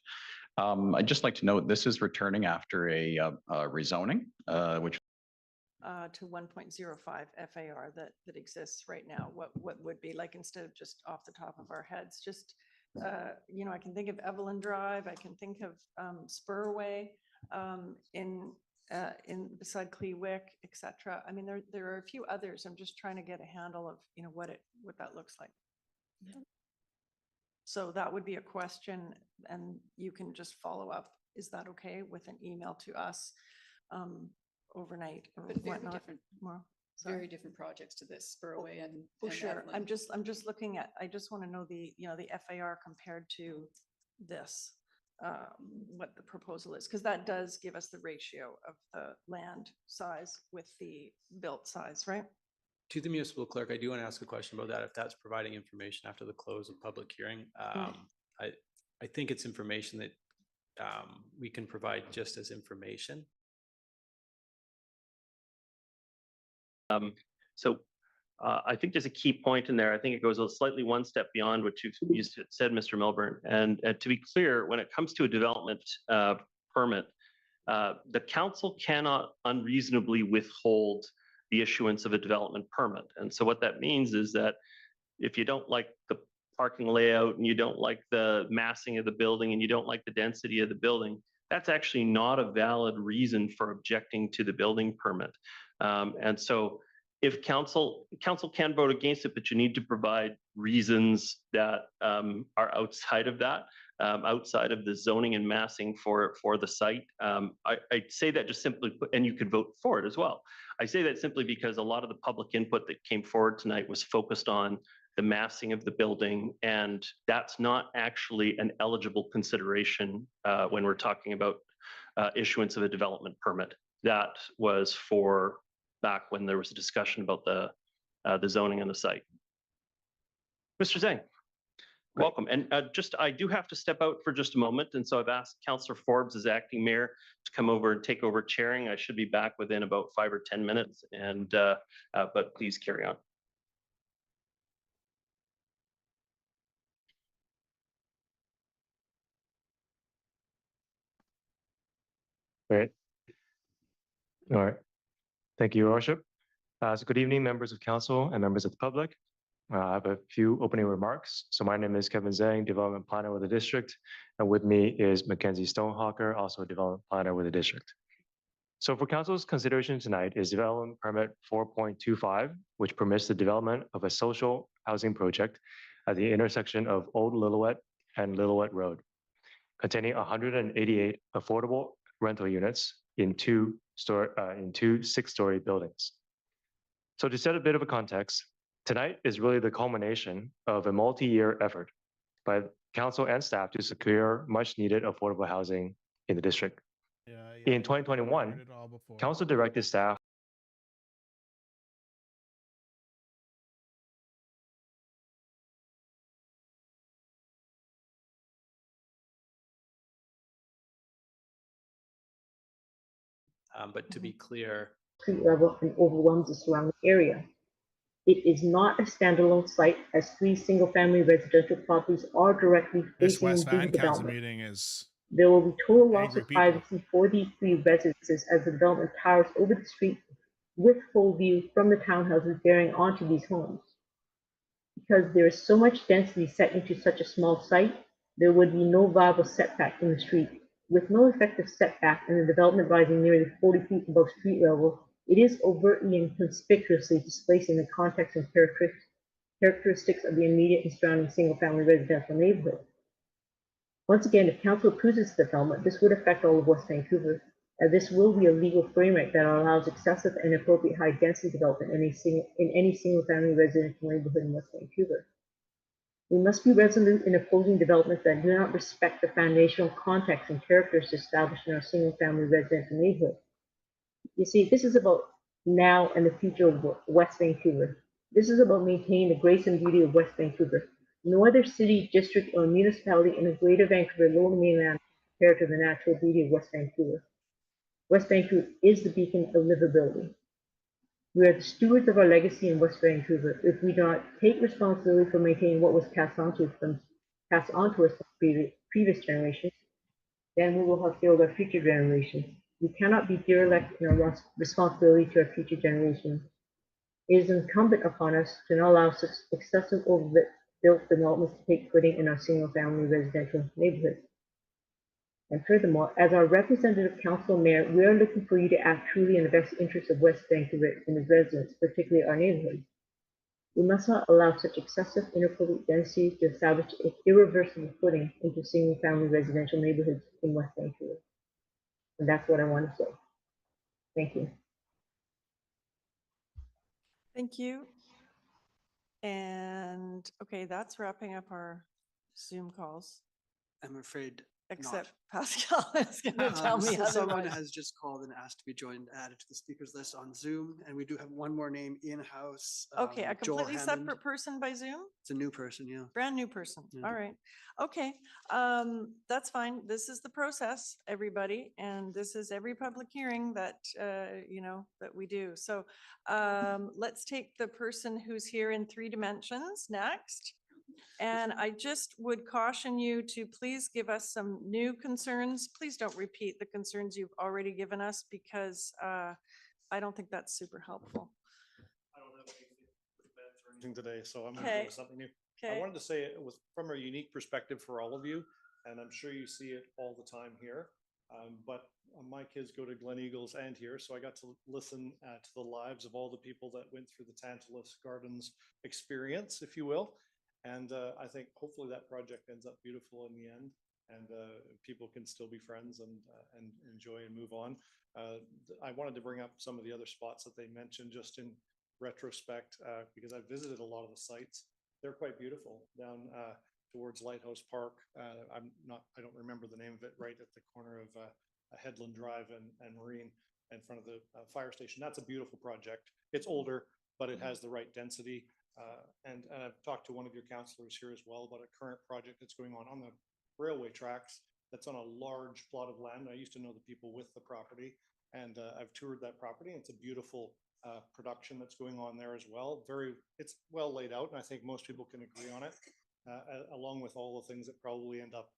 I'd just like to note this is returning after a rezoning, which to 1.05 FAR that exists right now. What would be like, instead of just off the top of our heads, just you know, I can think of Evelyn Drive, I can think of Spurway in beside Cleewick, etc. I mean, there are a few others. I'm just trying to get a handle of, you know, what that looks like. Yeah. So that would be a question, and you can just follow up. Is that okay with an email to us overnight or But very whatnot? different, Tomorrow. very different projects to this, Spurway and. Oh, and sure. Evelyn. I'm just looking at, I just want to know the, you know, the FAR compared to this, what the proposal is, because that does give us the ratio of the land size with the built size, right? To the municipal clerk, I do want to ask a question about that, if that's providing information after the close of public hearing. I think it's information that we can provide just as information. I think there's a key point in there. I think it goes a slightly one step beyond what you said, Mr. Milburn. And to be clear, when it comes to a development permit, the council cannot unreasonably withhold the issuance of a development permit. And so what that means is that if you don't like the parking layout and you don't like the massing of the building and you don't like the density of the building, that's actually not a valid reason for objecting to the building permit. And so if council can vote against it, but you need to provide reasons that are outside of that, outside of the zoning and massing for the site. I say that just simply, and you could vote for it as well. I say that simply because a lot of the public input that came forward tonight was focused on the massing of the building, and that's not actually an eligible consideration when we're talking about issuance of a development permit. That was for back when there was a discussion about the zoning on the site. Mr. Zhang, welcome. And I do have to step out for just a moment. And so I've asked Councillor Forbes as acting mayor to come over and take over chairing. I should be back within about 5 or 10 minutes. And but please carry on. Great. All right. Thank you, Your Worship. So good evening, members of council and members of the public. I have a few opening remarks. So my name is Kevin Zhang, development planner with the district. And with me is Mackenzie Stonehawker, also a development planner with the district. So for council's consideration tonight is development permit 4.25, which permits the development of a social housing project at the intersection of Old Lillooet and Lillooet Road, containing 188 affordable rental units in two 6-story buildings. So to set a bit of a context, tonight is really the culmination of a multi-year effort by council and staff to secure much needed affordable housing in the district. In 2021, council directed staff But to be clear, street level and overwhelms the surrounding area. It is not a standalone site as 3 single-family residential properties are directly This facing West the Van Council development. meeting is There will be total loss angry of people. privacy for these 3 residences as the development towers over the street with full view from the townhouses bearing onto these homes. Because there is so much density set into such a small site, there would be no viable setback in the street. With no effective setback and the development rising nearly 40 feet above street level, it is overtly and conspicuously displacing the context and characteristics of the immediate and surrounding single-family residential neighborhood. Once again, if council approves this development, this would affect all of West Vancouver, as this will be a legal framework that allows excessive and inappropriate high-density development in any single-family residential neighborhood in West Vancouver. We must be resolute in opposing developments that do not respect the foundational context and characters established in our single-family residential neighborhood. You see, this is about now and the future of West Vancouver. This is about maintaining the grace and beauty of West Vancouver. No other city, district, or municipality in the Greater Vancouver Lower Mainland compared to the natural beauty of West Vancouver. West Vancouver is the beacon of livability. We are the stewards of our legacy in West Vancouver. If we do not take responsibility for maintaining what was passed on to us from previous generations, then we will have failed our future generations. We cannot be derelict in our responsibility to our future generations. It is incumbent upon us to not allow such excessive overbuilt developments to take footing in our single-family residential neighborhoods. And furthermore, as our representative council mayor, we are looking for you to act truly in the best interest of West Vancouver and its residents, particularly our neighborhoods. We must not allow such excessive inappropriate density to establish an irreversible footing into single-family residential neighborhoods in West Vancouver. And that's what I want to say. Thank you. Thank you. And okay, that's wrapping up our Zoom calls. I'm afraid Except Pascal is going to tell me so someone otherwise. has just called and asked to be added to the speakers list on Zoom, and we do have one more name in-house. Okay, a Joel completely Hammond. separate person by Zoom? It's a new person, yeah. Brand new person. Yeah. All right. Okay. That's fine. This is the process, everybody. And this is every public hearing that, that we do. So let's take the person who's here in 3 dimensions next. And I just would caution you to please give us some new concerns. Please don't repeat the concerns you've already given us because I don't think that's super helpful. I don't have anything today, so I'm going to Okay. go with something new. Okay. I wanted to say it was from a unique perspective for all of you, and I'm sure you see it all the time here. But my kids go to Glen Eagles and here, so I got to listen to the lives of all the people that went through the Tantalus Gardens experience, if you will. And I think hopefully that project ends up beautiful in the end, and people can still be friends and enjoy and move on. I wanted to bring up some of the other spots that they mentioned just in retrospect, because I visited a lot of the sites. They're quite beautiful down towards Lighthouse Park. I don't remember the name of it, right at the corner of Headland Drive and Marine in front of the fire station. That's a beautiful project. It's older, but it has the right density. And I've talked to one of your councillors here as well about a current project that's going on the railway tracks that's on a large plot of land. I used to know the people with the property, and I've toured that property. It's a beautiful production that's going on there as well. It's well laid out, and I think most people can agree on it, along with all the things that probably end up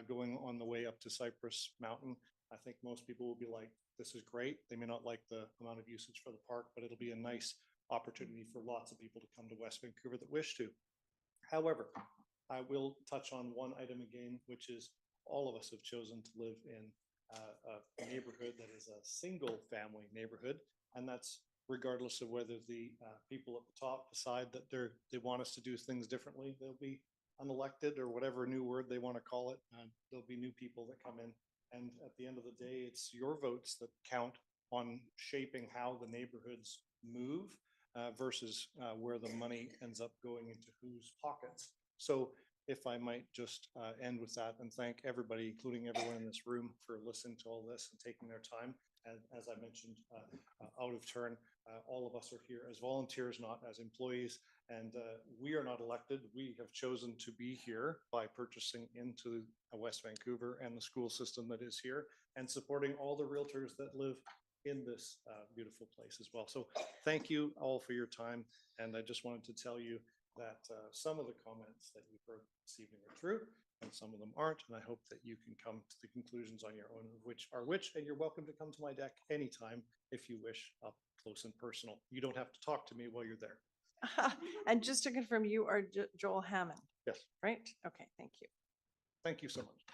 going on the way up to Cypress Mountain. I think most people will be like, this is great. They may not like the amount of usage for the park, but it'll be a nice opportunity for lots of people to come to West Vancouver that wish to. However, I will touch on one item again, which is all of us have chosen to live in a neighborhood that is a single family neighborhood. And that's regardless of whether the people at the top decide that they want us to do things differently. They'll be unelected or whatever new word they want to call it. There'll be new people that come in. And at the end of the day, it's your votes that count on shaping how the neighborhoods move. Versus where the money ends up going into whose pockets. So if I might just end with that and thank everybody, including everyone in this room, for listening to all this and taking their time. And as I mentioned, out of turn, all of us are here as volunteers, not as employees. And we are not elected. We have chosen to be here by purchasing into West Vancouver and the school system that is here and supporting all the realtors that live in this beautiful place as well. So thank you all for your time. And I just wanted to tell you that some of the comments that you've heard this evening are true and some of them aren't. And I hope that you can come to the conclusions on your own, which are which, and you're welcome to come to my deck anytime if you wish, up close and personal. You don't have to talk to me while you're there. And just to confirm, you are Joel Hammond, Yes. right? Okay, thank you. Thank you so much.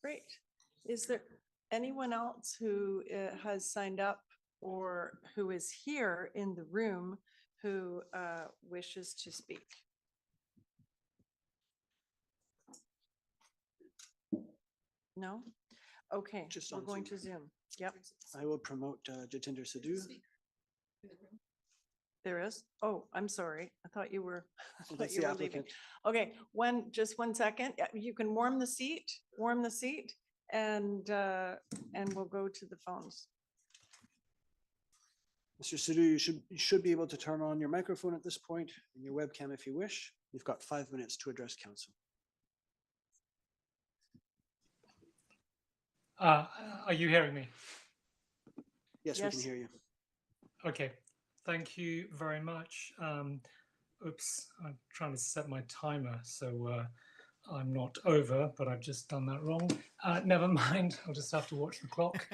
Great. Is there anyone else who has signed up or who is here in the room who wishes to speak? No? Okay, Just we're on going Zoom. to Zoom. Yep, I will promote Jatinder Sidhu. there is. Oh, I'm sorry. I thought you were, I thought That's you the were leaving. applicant. Okay, just 1 second. You can warm the seat, and we'll go to the phones. Mr. Sidhu, you should be able to turn on your microphone at this point and your webcam if you wish. You've got 5 minutes to address council. Are you hearing me? Yes, we can hear you. Okay, thank you very much. Oops, I'm trying to set my timer so I'm not over, but I've just done that wrong. Never mind, I'll just have to watch the clock.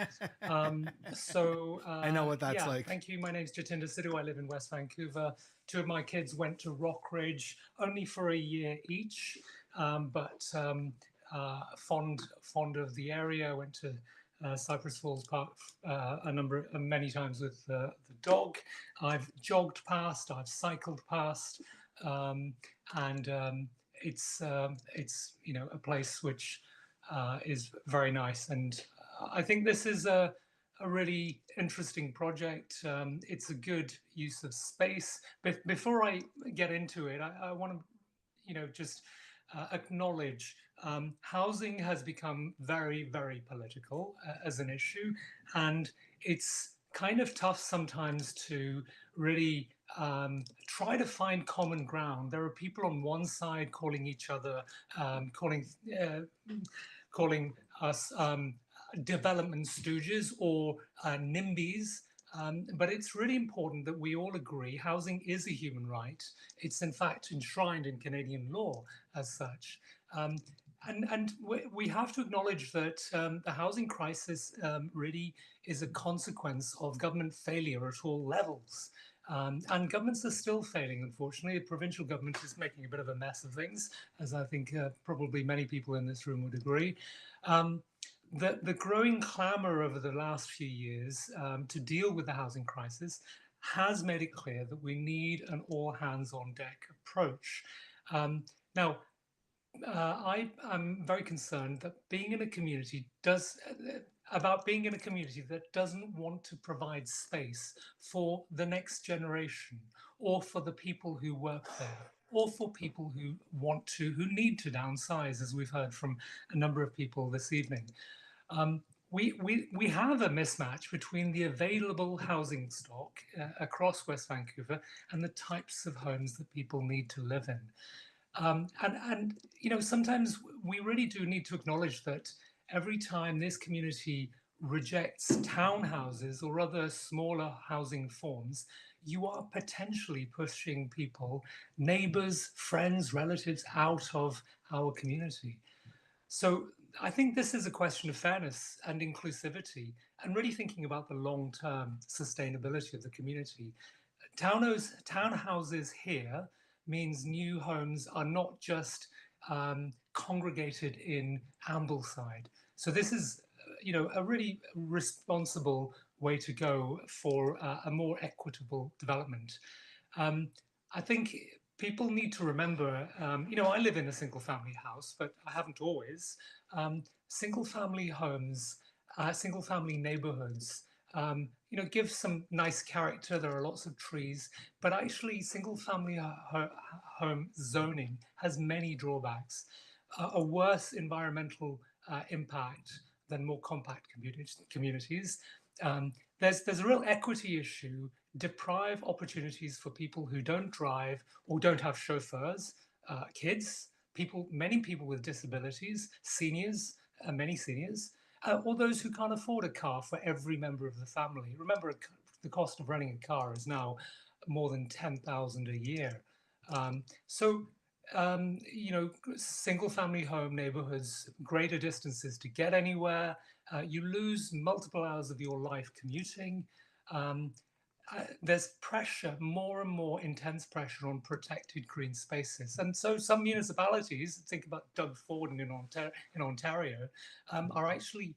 I know what that's like. Thank you. My name's Jatinder Sidhu. I live in West Vancouver. 2 of my kids went to Rockridge only for a year each, but fond of the area. Went to Cypress Falls Park many times with the dog. I've jogged past, I've cycled past, and it's a place which is very nice, and I think this is a really interesting project. It's a good use of space. But before I get into it, I want to just acknowledge housing has become very, very political as an issue, and it's kind of tough sometimes to really try to find common ground. There are people on one side calling each other, calling us development stooges or NIMBYs. But it's really important that we all agree housing is a human right. It's in fact enshrined in Canadian law as such. And we have to acknowledge that the housing crisis really is a consequence of government failure at all levels. And governments are still failing, unfortunately. The provincial government is making a bit of a mess of things, as I think probably many people in this room would agree. The growing clamour over the last few years to deal with the housing crisis has made it clear that we need an all-hands-on-deck approach. Now, I am very concerned that being in a community that doesn't want to provide space for the next generation, or for the people who work there, or for people who need to downsize, as we've heard from a number of people this evening. We have a mismatch between the available housing stock across West Vancouver and the types of homes that people need to live in. And sometimes we really do need to acknowledge that every time this community rejects townhouses or other smaller housing forms, you are potentially pushing people, neighbors, friends, relatives out of our community. So I think this is a question of fairness and inclusivity, and really thinking about the long-term sustainability of the community. Townhouses here means new homes are not just congregated in Ambleside. So this is, a really responsible way to go for a more equitable development. I think people need to remember, I live in a single family house, but I haven't always. Single family homes, single family neighborhoods, give some nice character. There are lots of trees, but actually single family home zoning has many drawbacks, a worse environmental impact than more compact communities. There's a real equity issue. Deprive opportunities for people who don't drive or don't have chauffeurs, kids, many people with disabilities, seniors, many seniors. or those who can't afford a car for every member of the family. Remember, the cost of renting a car is now more than $10,000 a year. You know, single family home neighborhoods, greater distances to get anywhere, you lose multiple hours of your life commuting. There's pressure, more and more intense pressure on protected green spaces. And so some municipalities, think about Doug Ford in Ontario, are actually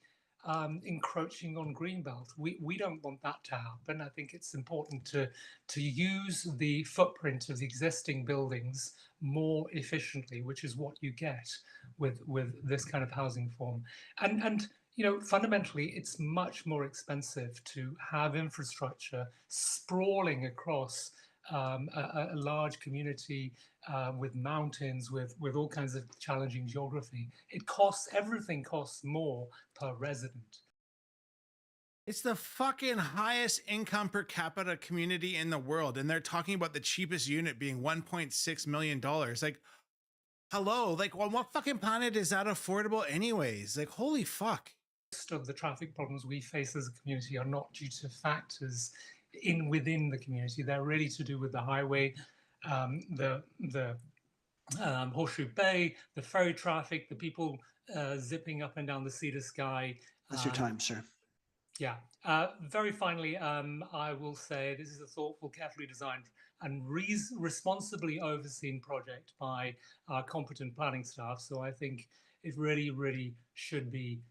encroaching on Greenbelt. We don't want that to happen. I think it's important to use the footprint of the existing buildings more efficiently, which is what you get with this kind of housing form. And you know, fundamentally, it's much more expensive to have infrastructure sprawling across a large community with mountains, with all kinds of challenging geography. Everything costs more per resident. It's the fucking highest income per capita community in the world. And they're talking about the cheapest unit being $1.6 million. Like, hello, like on what fucking planet is that affordable anyways? Like, holy fuck. Most of the traffic problems we face as a community are not due to factors within the community. They're really to do with the highway, the Horseshoe Bay, the ferry traffic, the people zipping up and down the Sea to Sky. That's your time, sir. Yeah. Very finally, I will say this is a thoughtful, carefully designed and responsibly overseen project by our competent planning staff. So I think it really, really should be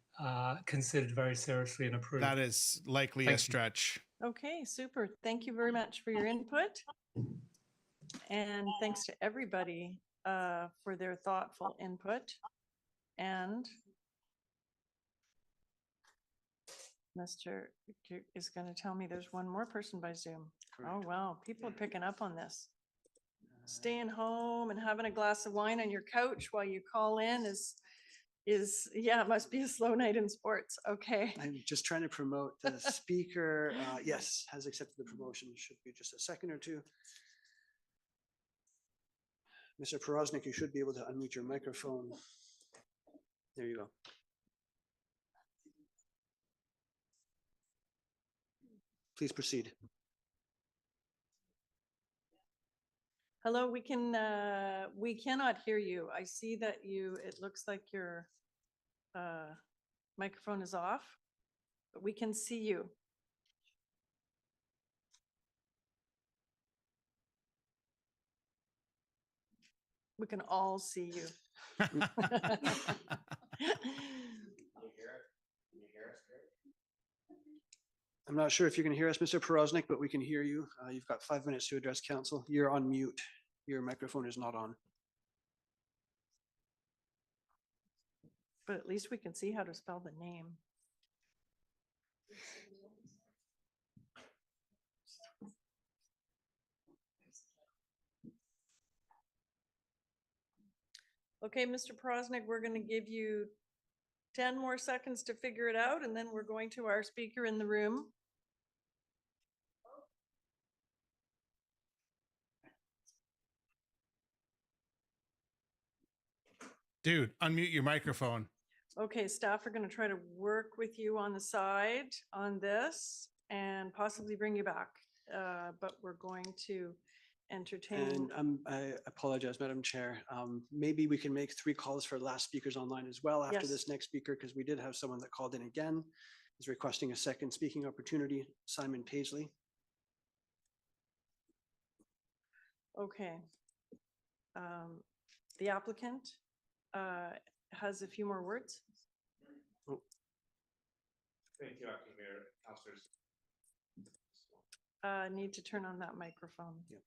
considered very seriously and approved. That is likely a stretch. Okay, super. Thank you very much for your input. And thanks to everybody for their thoughtful input. And Mr. is going to tell me there's one more person by Zoom. Correct. Oh, wow. People are picking up on this. Staying home and having a glass of wine on your couch while you call in is yeah, it must be a slow night in sports. Okay. I'm just trying to promote the speaker. Yes, has accepted the promotion. Should be just a second or two. Mr. Porosnik, you should be able to unmute your microphone. There you go. Please proceed. Hello, we cannot hear you. I see that it looks like your microphone is off, but we can see you. We can all see you. I'm not sure if you can hear us, Mr. Porosnik, but we can hear you. You've got 5 minutes to address council. You're on mute. Your microphone is not on. But at least we can see how to spell the name. Okay, Mr. Porosnik, we're going to give you 10 more seconds to figure it out, and then we're going to our speaker in the room. Dude, unmute your microphone. Okay, staff are going to try to work with you on the side on this and possibly bring you back. But we're going to entertain. And I apologize, Madam Chair. Maybe we can make 3 calls for last speakers online as well after this next speaker, because we did have someone that called in again. Is requesting a second speaking opportunity, Simon Paisley. Okay. The applicant has a few more words. Oh. Thank you, Acting Mayor, councilors. Need to turn on that microphone. Yeah.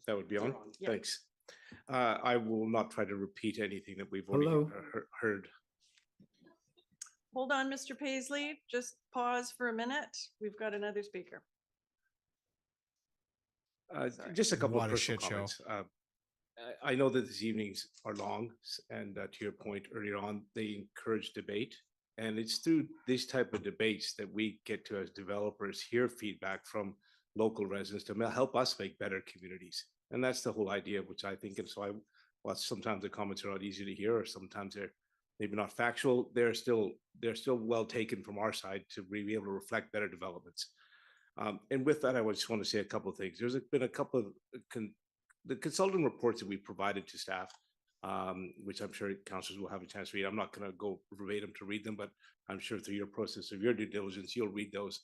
That would be on. Yeah. Thanks. I will not try to repeat anything that we've already heard. Hold on, Mr. Paisley. Just pause for a minute. We've got another speaker. Just a couple What of a personal shit show. comments. I know that these evenings are long, and to your point earlier on, they encourage debate. And it's through these type of debates that we get to, as developers, hear feedback from local residents to help us make better communities. And that's the whole idea, which I think, and so sometimes the comments are not easy to hear, or sometimes maybe not factual, they're still well taken from our side to be able to reflect better developments. And with that, I just want to say a couple of things. There's been a couple of the consultant reports that we provided to staff, which I'm sure councilors will have a chance to read. I'm not going to go verbatim to read them, but I'm sure through your process of your due diligence, you'll read those,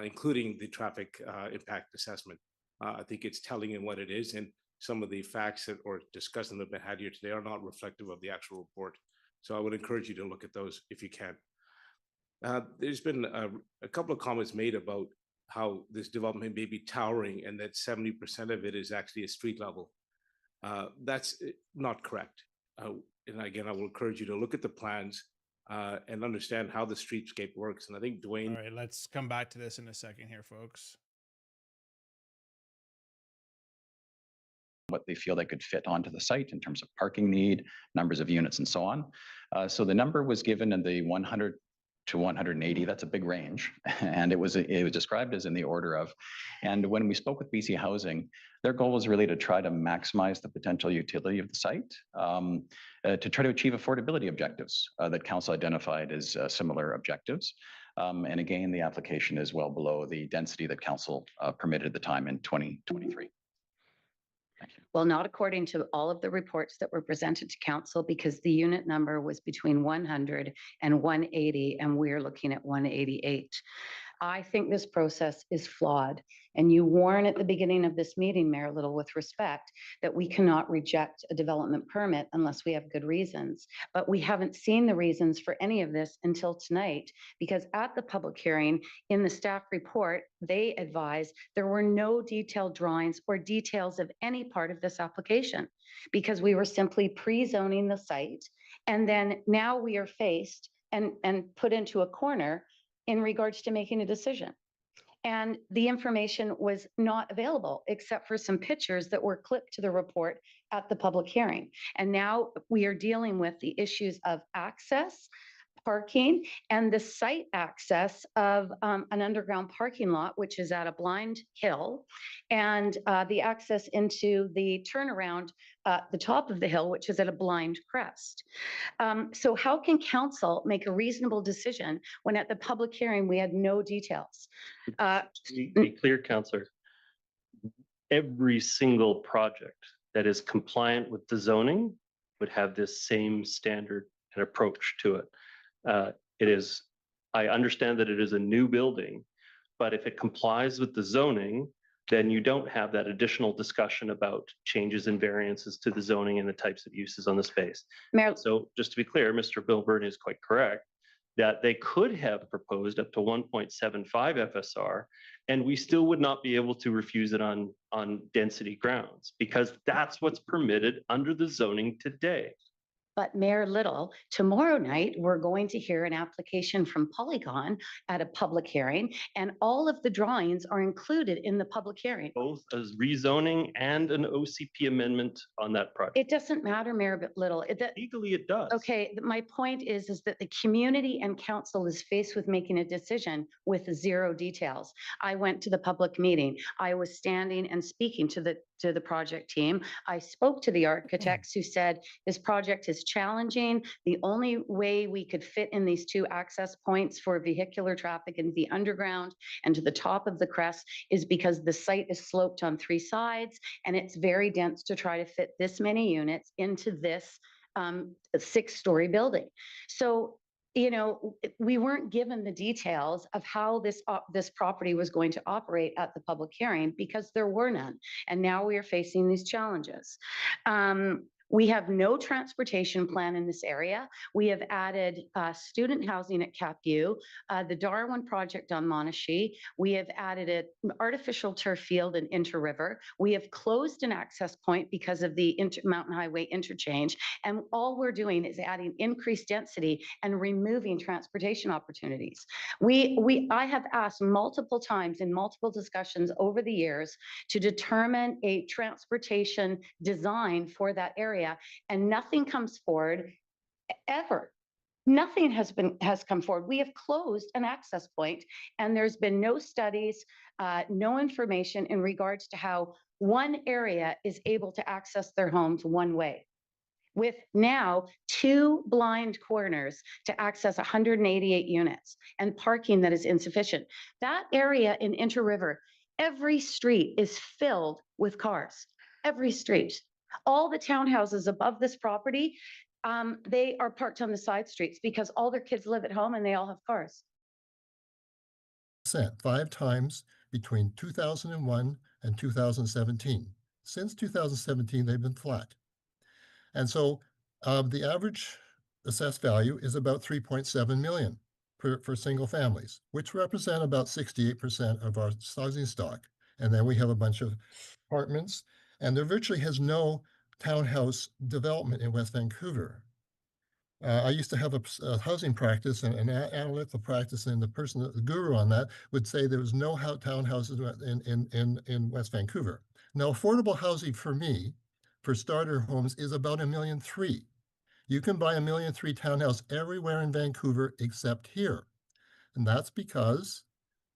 including the traffic impact assessment. I think it's telling in what it is, and some of the facts that or discussion that have been had here today are not reflective of the actual report. So I would encourage you to look at those if you can. There's been a couple of comments made about how this development may be towering and that 70% of it is actually a street level. That's not correct. And again, I will encourage you to look at the plans and understand how the streetscape works. And I think Dwayne. All right, let's come back to this in a second here, folks. What they feel they could fit onto the site in terms of parking need, numbers of units, and so on. So the number was given in the 100 to 180. That's a big range, and it was described as in the order of. And when we spoke with BC Housing, their goal was really to try to maximize the potential utility of the site, to try to achieve affordability objectives that council identified as similar objectives. And again, the application is well below the density that council permitted at the time in 2023. Well, not according to all of the reports that were presented to council, because the unit number was between 100 and 180, and we're looking at 188. I think this process is flawed. And you warn at the beginning of this meeting, Mayor Little, with respect, that we cannot reject a development permit unless we have good reasons. But we haven't seen the reasons for any of this until tonight, because at the public hearing, in the staff report, they advised there were no detailed drawings or details of any part of this application, because we were simply pre-zoning the site. And then now we are faced and put into a corner in regards to making a decision. And the information was not available except for some pictures that were clipped to the report at the public hearing. And now we are dealing with the issues of access, parking, and the site access of an underground parking lot, which is at a blind hill, and the access into the turnaround at the top of the hill, which is at a blind crest. So how can council make a reasonable decision when at the public hearing we had no details? Be clear, Councillor. Every single project that is compliant with the zoning would have this same standard and approach to it. I understand that it is a new building, but if it complies with the zoning, then you don't have that additional discussion about changes and variances to the zoning and the types of uses on the space. So just to be clear, Mr. Bilburn is quite correct that they could have proposed up to 1.75 FSR, and we still would not be able to refuse it on density grounds, because that's what's permitted under the zoning today. But Mayor Little, tomorrow night, we're going to hear an application from Polygon at a public hearing, and all of the drawings are included in the public hearing. Both as rezoning and an OCP amendment on that project. It doesn't matter, Mayor Little. Legally, it does. Okay, my point is that the community and council is faced with making a decision with zero details. I went to the public meeting. I was standing and speaking to the project team. I spoke to the architects who said this project is challenging. The only way we could fit in these two access points for vehicular traffic into the underground and to the top of the crest is because the site is sloped on three sides, and it's very dense to try to fit this many units into this 6-story building. So, you know, we weren't given the details of how this property was going to operate at the public hearing because there were none. And now we are facing these challenges. We have no transportation plan in this area. We have added student housing at Cap U, the Darwin project on Monashee. We have added an artificial turf field in Inter River. We have closed an access point because of the Mountain Highway interchange. And all we're doing is adding increased density and removing transportation opportunities. I have asked multiple times in multiple discussions over the years to determine a transportation design for that area, and nothing comes forward ever. Nothing has come forward. We have closed an access point, and there's been no studies, no information in regards to how one area is able to access their homes one way. with now 2 blind corners to access 188 units and parking that is insufficient. That area in Inter River, every street is filled with cars, every street. All the townhouses above this property, they are parked on the side streets because all their kids live at home and they all have cars. 5 times between 2001 and 2017. Since 2017, they've been flat. And so the average assessed value is about 3.7 million for single families, which represent about 68% of our housing stock. And then we have a bunch of apartments, and there virtually has no townhouse development in West Vancouver. I used to have a housing practice and an analytical practice, and the guru on that would say there was no townhouses in West Vancouver. Now, affordable housing for me, for starter homes, is about $1.3 million. You can buy $1.3 million townhouse everywhere in Vancouver except here. And that's because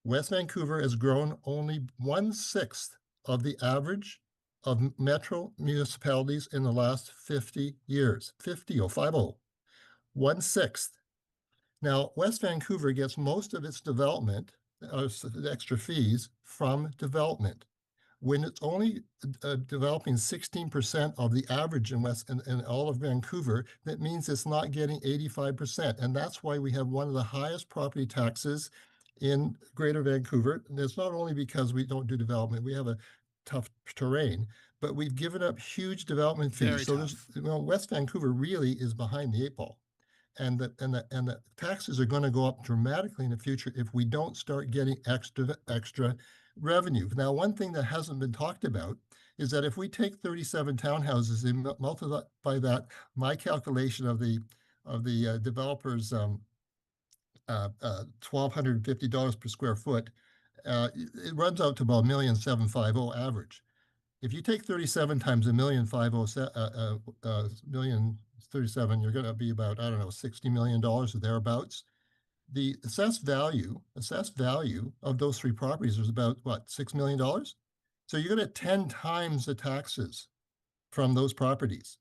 West Vancouver has grown only 1/6 of the average of metro municipalities in the last 50 years. 50. 1/6. Now, West Vancouver gets most of its development, the extra fees, from development. When it's only developing 16% of the average in all of Vancouver, that means it's not getting 85%. And that's why we have one of the highest property taxes in Greater Vancouver. And it's not only because we don't do development, we have a tough terrain, but we've given up huge development fees. Very So tough. West Vancouver really is behind the 8 ball. And the taxes are going to go up dramatically in the future if we don't start getting extra revenue. Now, one thing that hasn't been talked about is that if we take 37 townhouses and multiply by that, my calculation of the developers $1,250 per square foot, it runs out to about $1,750,000 average. If you take 37 times $1,37, you're going to be about, I don't know, $60 million or thereabouts. The assessed value of those 3 properties is about, what, $6 million? So you're going to get 10 times the taxes from those properties.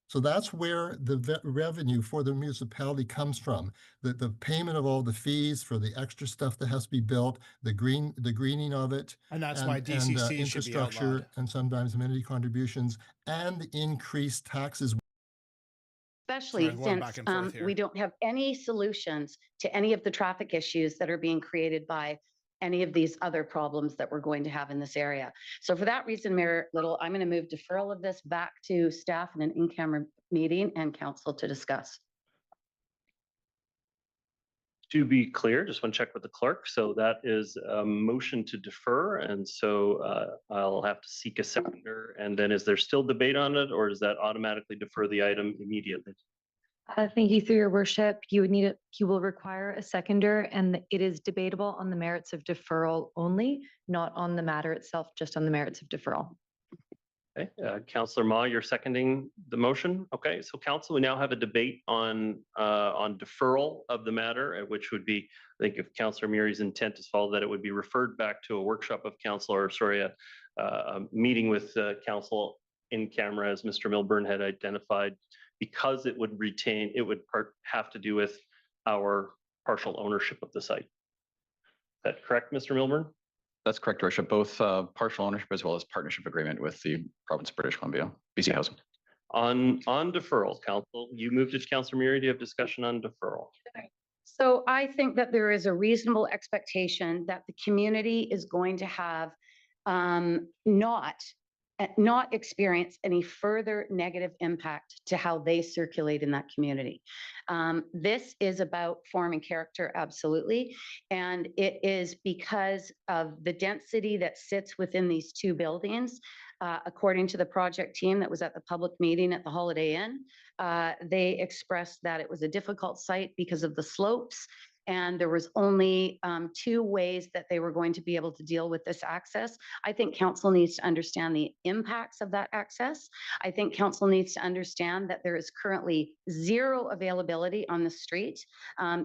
So that's where the revenue for the municipality comes from. The payment of all the fees for the extra stuff that has to be built, the greening of it, And that's why DCC should be infrastructure, outlawed. and sometimes amenity contributions, and the increased taxes. Especially I'm going back since and forth here. we don't have any solutions to any of the traffic issues that are being created by any of these other problems that we're going to have in this area. So for that reason, Mayor Little, I'm going to move deferral of this back to staff in an in-camera meeting and council to discuss. To be clear, just want to check with the clerk. So that is a motion to defer. And so I'll have to seek a seconder. And then is there still debate on it, or does that automatically defer the item immediately? Thank you, through your worship. You will require a seconder, and it is debatable on the merits of deferral only, not on the matter itself, just on the merits of deferral. Okay, Councillor Ma, you're seconding the motion. Okay, so council, we now have a debate on deferral of the matter, which would be, I think if Councillor Muri's intent is followed, that it would be referred back to a workshop of council, or sorry, a meeting with council in camera, as Mr. Milburn had identified, because it would have to do with our partial ownership of the site. Is that correct, Mr. Milburn? That's correct, Your Worship. Both partial ownership as well as partnership agreement with the province of British Columbia, BC Housing. On deferral, council, you moved it, Councillor Muri. Do you have discussion on deferral? So I think that there is a reasonable expectation that the community is going to have not experience any further negative impact to how they circulate in that community. This is about form and character, absolutely. And it is because of the density that sits within these 2 buildings. According to the project team that was at the public meeting at the Holiday Inn, they expressed that it was a difficult site because of the slopes, and there was only 2 ways that they were going to be able to deal with this access. I think council needs to understand the impacts of that access. I think council needs to understand that there is currently 0 availability on the street.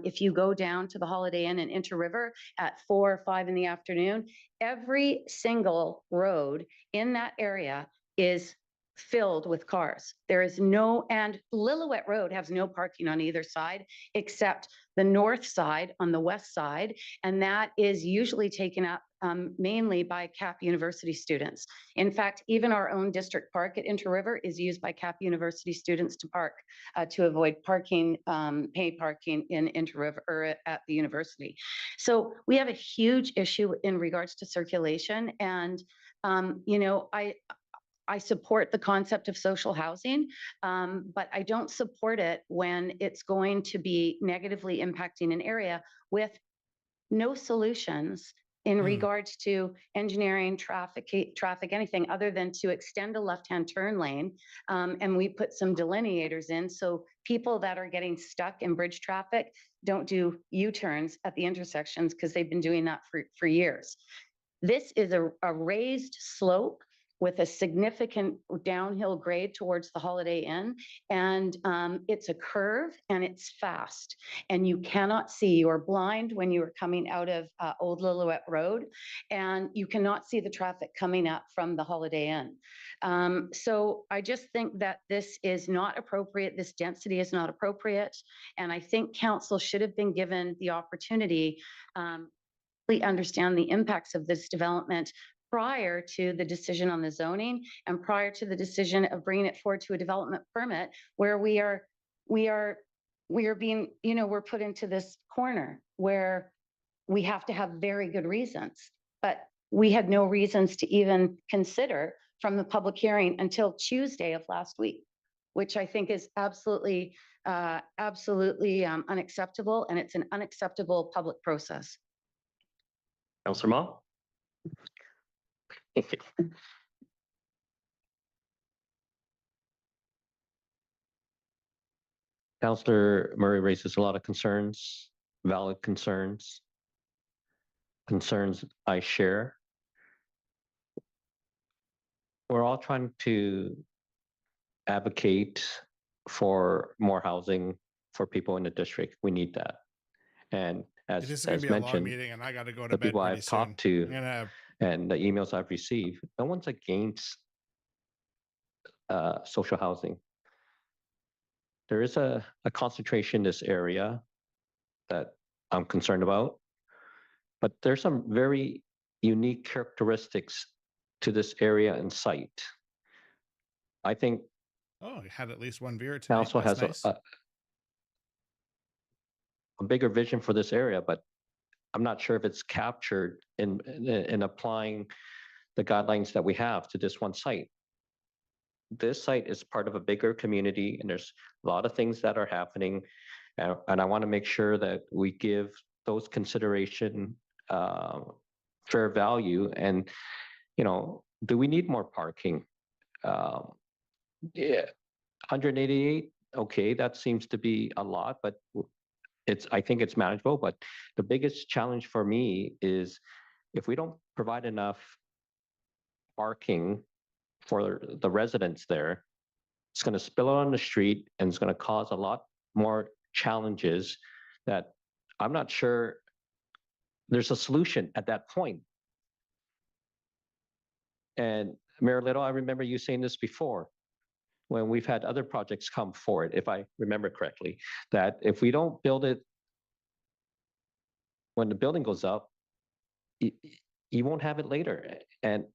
If you go down to the Holiday Inn in Inter River at 4 or 5 in the afternoon, every single road in that area is filled with cars. There is no, and Lillooet Road has no parking on either side except the north side on the west side, and that is usually taken up mainly by Cap University students. In fact, even our own district park at Inter River is used by Cap University students to park, to avoid parking, paid parking in Inter River or at the university. So we have a huge issue in regards to circulation, and you know, I support the concept of social housing, but I don't support it when it's going to be negatively impacting an area with no solutions in regards to engineering, traffic, anything other than to extend a left-hand turn lane. And we put some delineators in so people that are getting stuck in bridge traffic don't do U-turns at the intersections, because they've been doing that for years. This is a raised slope with a significant downhill grade towards the Holiday Inn. And it's a curve and it's fast. And you cannot see, you are blind when you are coming out of Old Lillooet Road, and you cannot see the traffic coming up from the Holiday Inn. So I just think that this is not appropriate. This density is not appropriate. And I think council should have been given the opportunity to understand the impacts of this development prior to the decision on the zoning and prior to the decision of bringing it forward to a development permit, where we are being, you know, we're put into this corner where we have to have very good reasons, but we had no reasons to even consider from the public hearing until Tuesday of last week, which I think is absolutely unacceptable, and it's an unacceptable public process. Councillor Ma? Councillor Murray raises a lot of concerns, valid concerns I share. We're all trying to advocate for more housing for people in the district. We need that. And This is as going to be a long mentioned, meeting, and I got to go to the bed people pretty I've soon. talked to I'm gonna and the emails I've received, no one's against social housing. There is a concentration in this area that I'm concerned about, but there's some very unique characteristics to this area and site. I think Oh, you had at least one beer tonight. council That's has nice. a bigger vision for this area, but I'm not sure if it's captured in applying the guidelines that we have to this one site. This site is part of a bigger community, and there's a lot of things that are happening. And I want to make sure that we give those consideration fair value. And, you know, do we need more parking? Yeah, 188, okay, that seems to be a lot, but I think it's manageable. But the biggest challenge for me is if we don't provide enough parking for the residents there, it's going to spill out on the street, and it's going to cause a lot more challenges that I'm not sure there's a solution at that point. And Mayor Little, I remember you saying this before when we've had other projects come forward, if I remember correctly, that if we don't build it when the building goes up, you won't have it later. And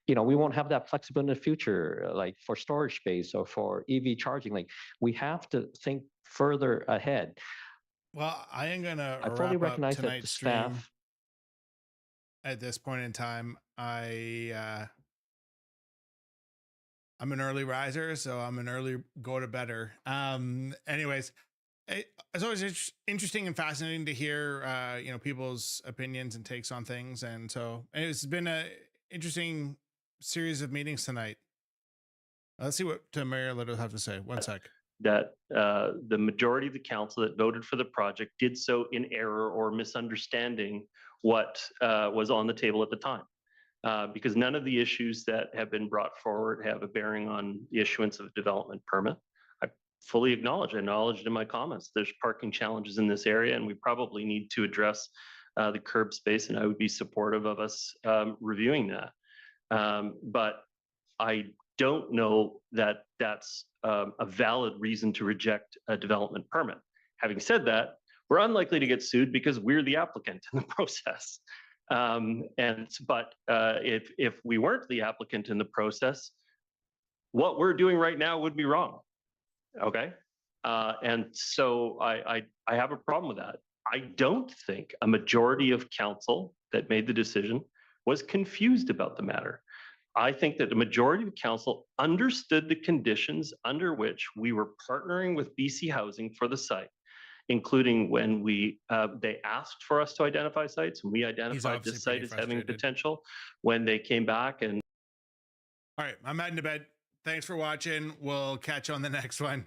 you know, we won't have that flexibility in the future, like for storage space or for EV charging. Like, we have to think further ahead. Well, I am going to I fully wrap up recognize that the tonight's stream staff. at this point in time. I'm an early riser, so I'm an early go to bedder. Anyways, it's always interesting and fascinating to hear, you know, people's opinions and takes on things. And so it's been a interesting series of meetings tonight. Let's see what Mayor Little have to say. One sec. That the majority of the council that voted for the project did so in error or misunderstanding what was on the table at the time. Because none of the issues that have been brought forward have a bearing on the issuance of a development permit. I fully acknowledged in my comments, there's parking challenges in this area, and we probably need to address the curb space, and I would be supportive of us reviewing that. But I don't know that that's a valid reason to reject a development permit. Having said that, we're unlikely to get sued because we're the applicant in the process. But if we weren't the applicant in the process, what we're doing right now would be wrong. Okay. And so I have a problem with that. I don't think a majority of council that made the decision was confused about the matter. I think that the majority of council understood the conditions under which we were partnering with BC Housing for the site, including when they asked for us to identify sites, and we identified obviously this site pretty as having frustrated. potential. When they came back and All right, I'm heading to bed. Thanks for watching. We'll catch you on the next one.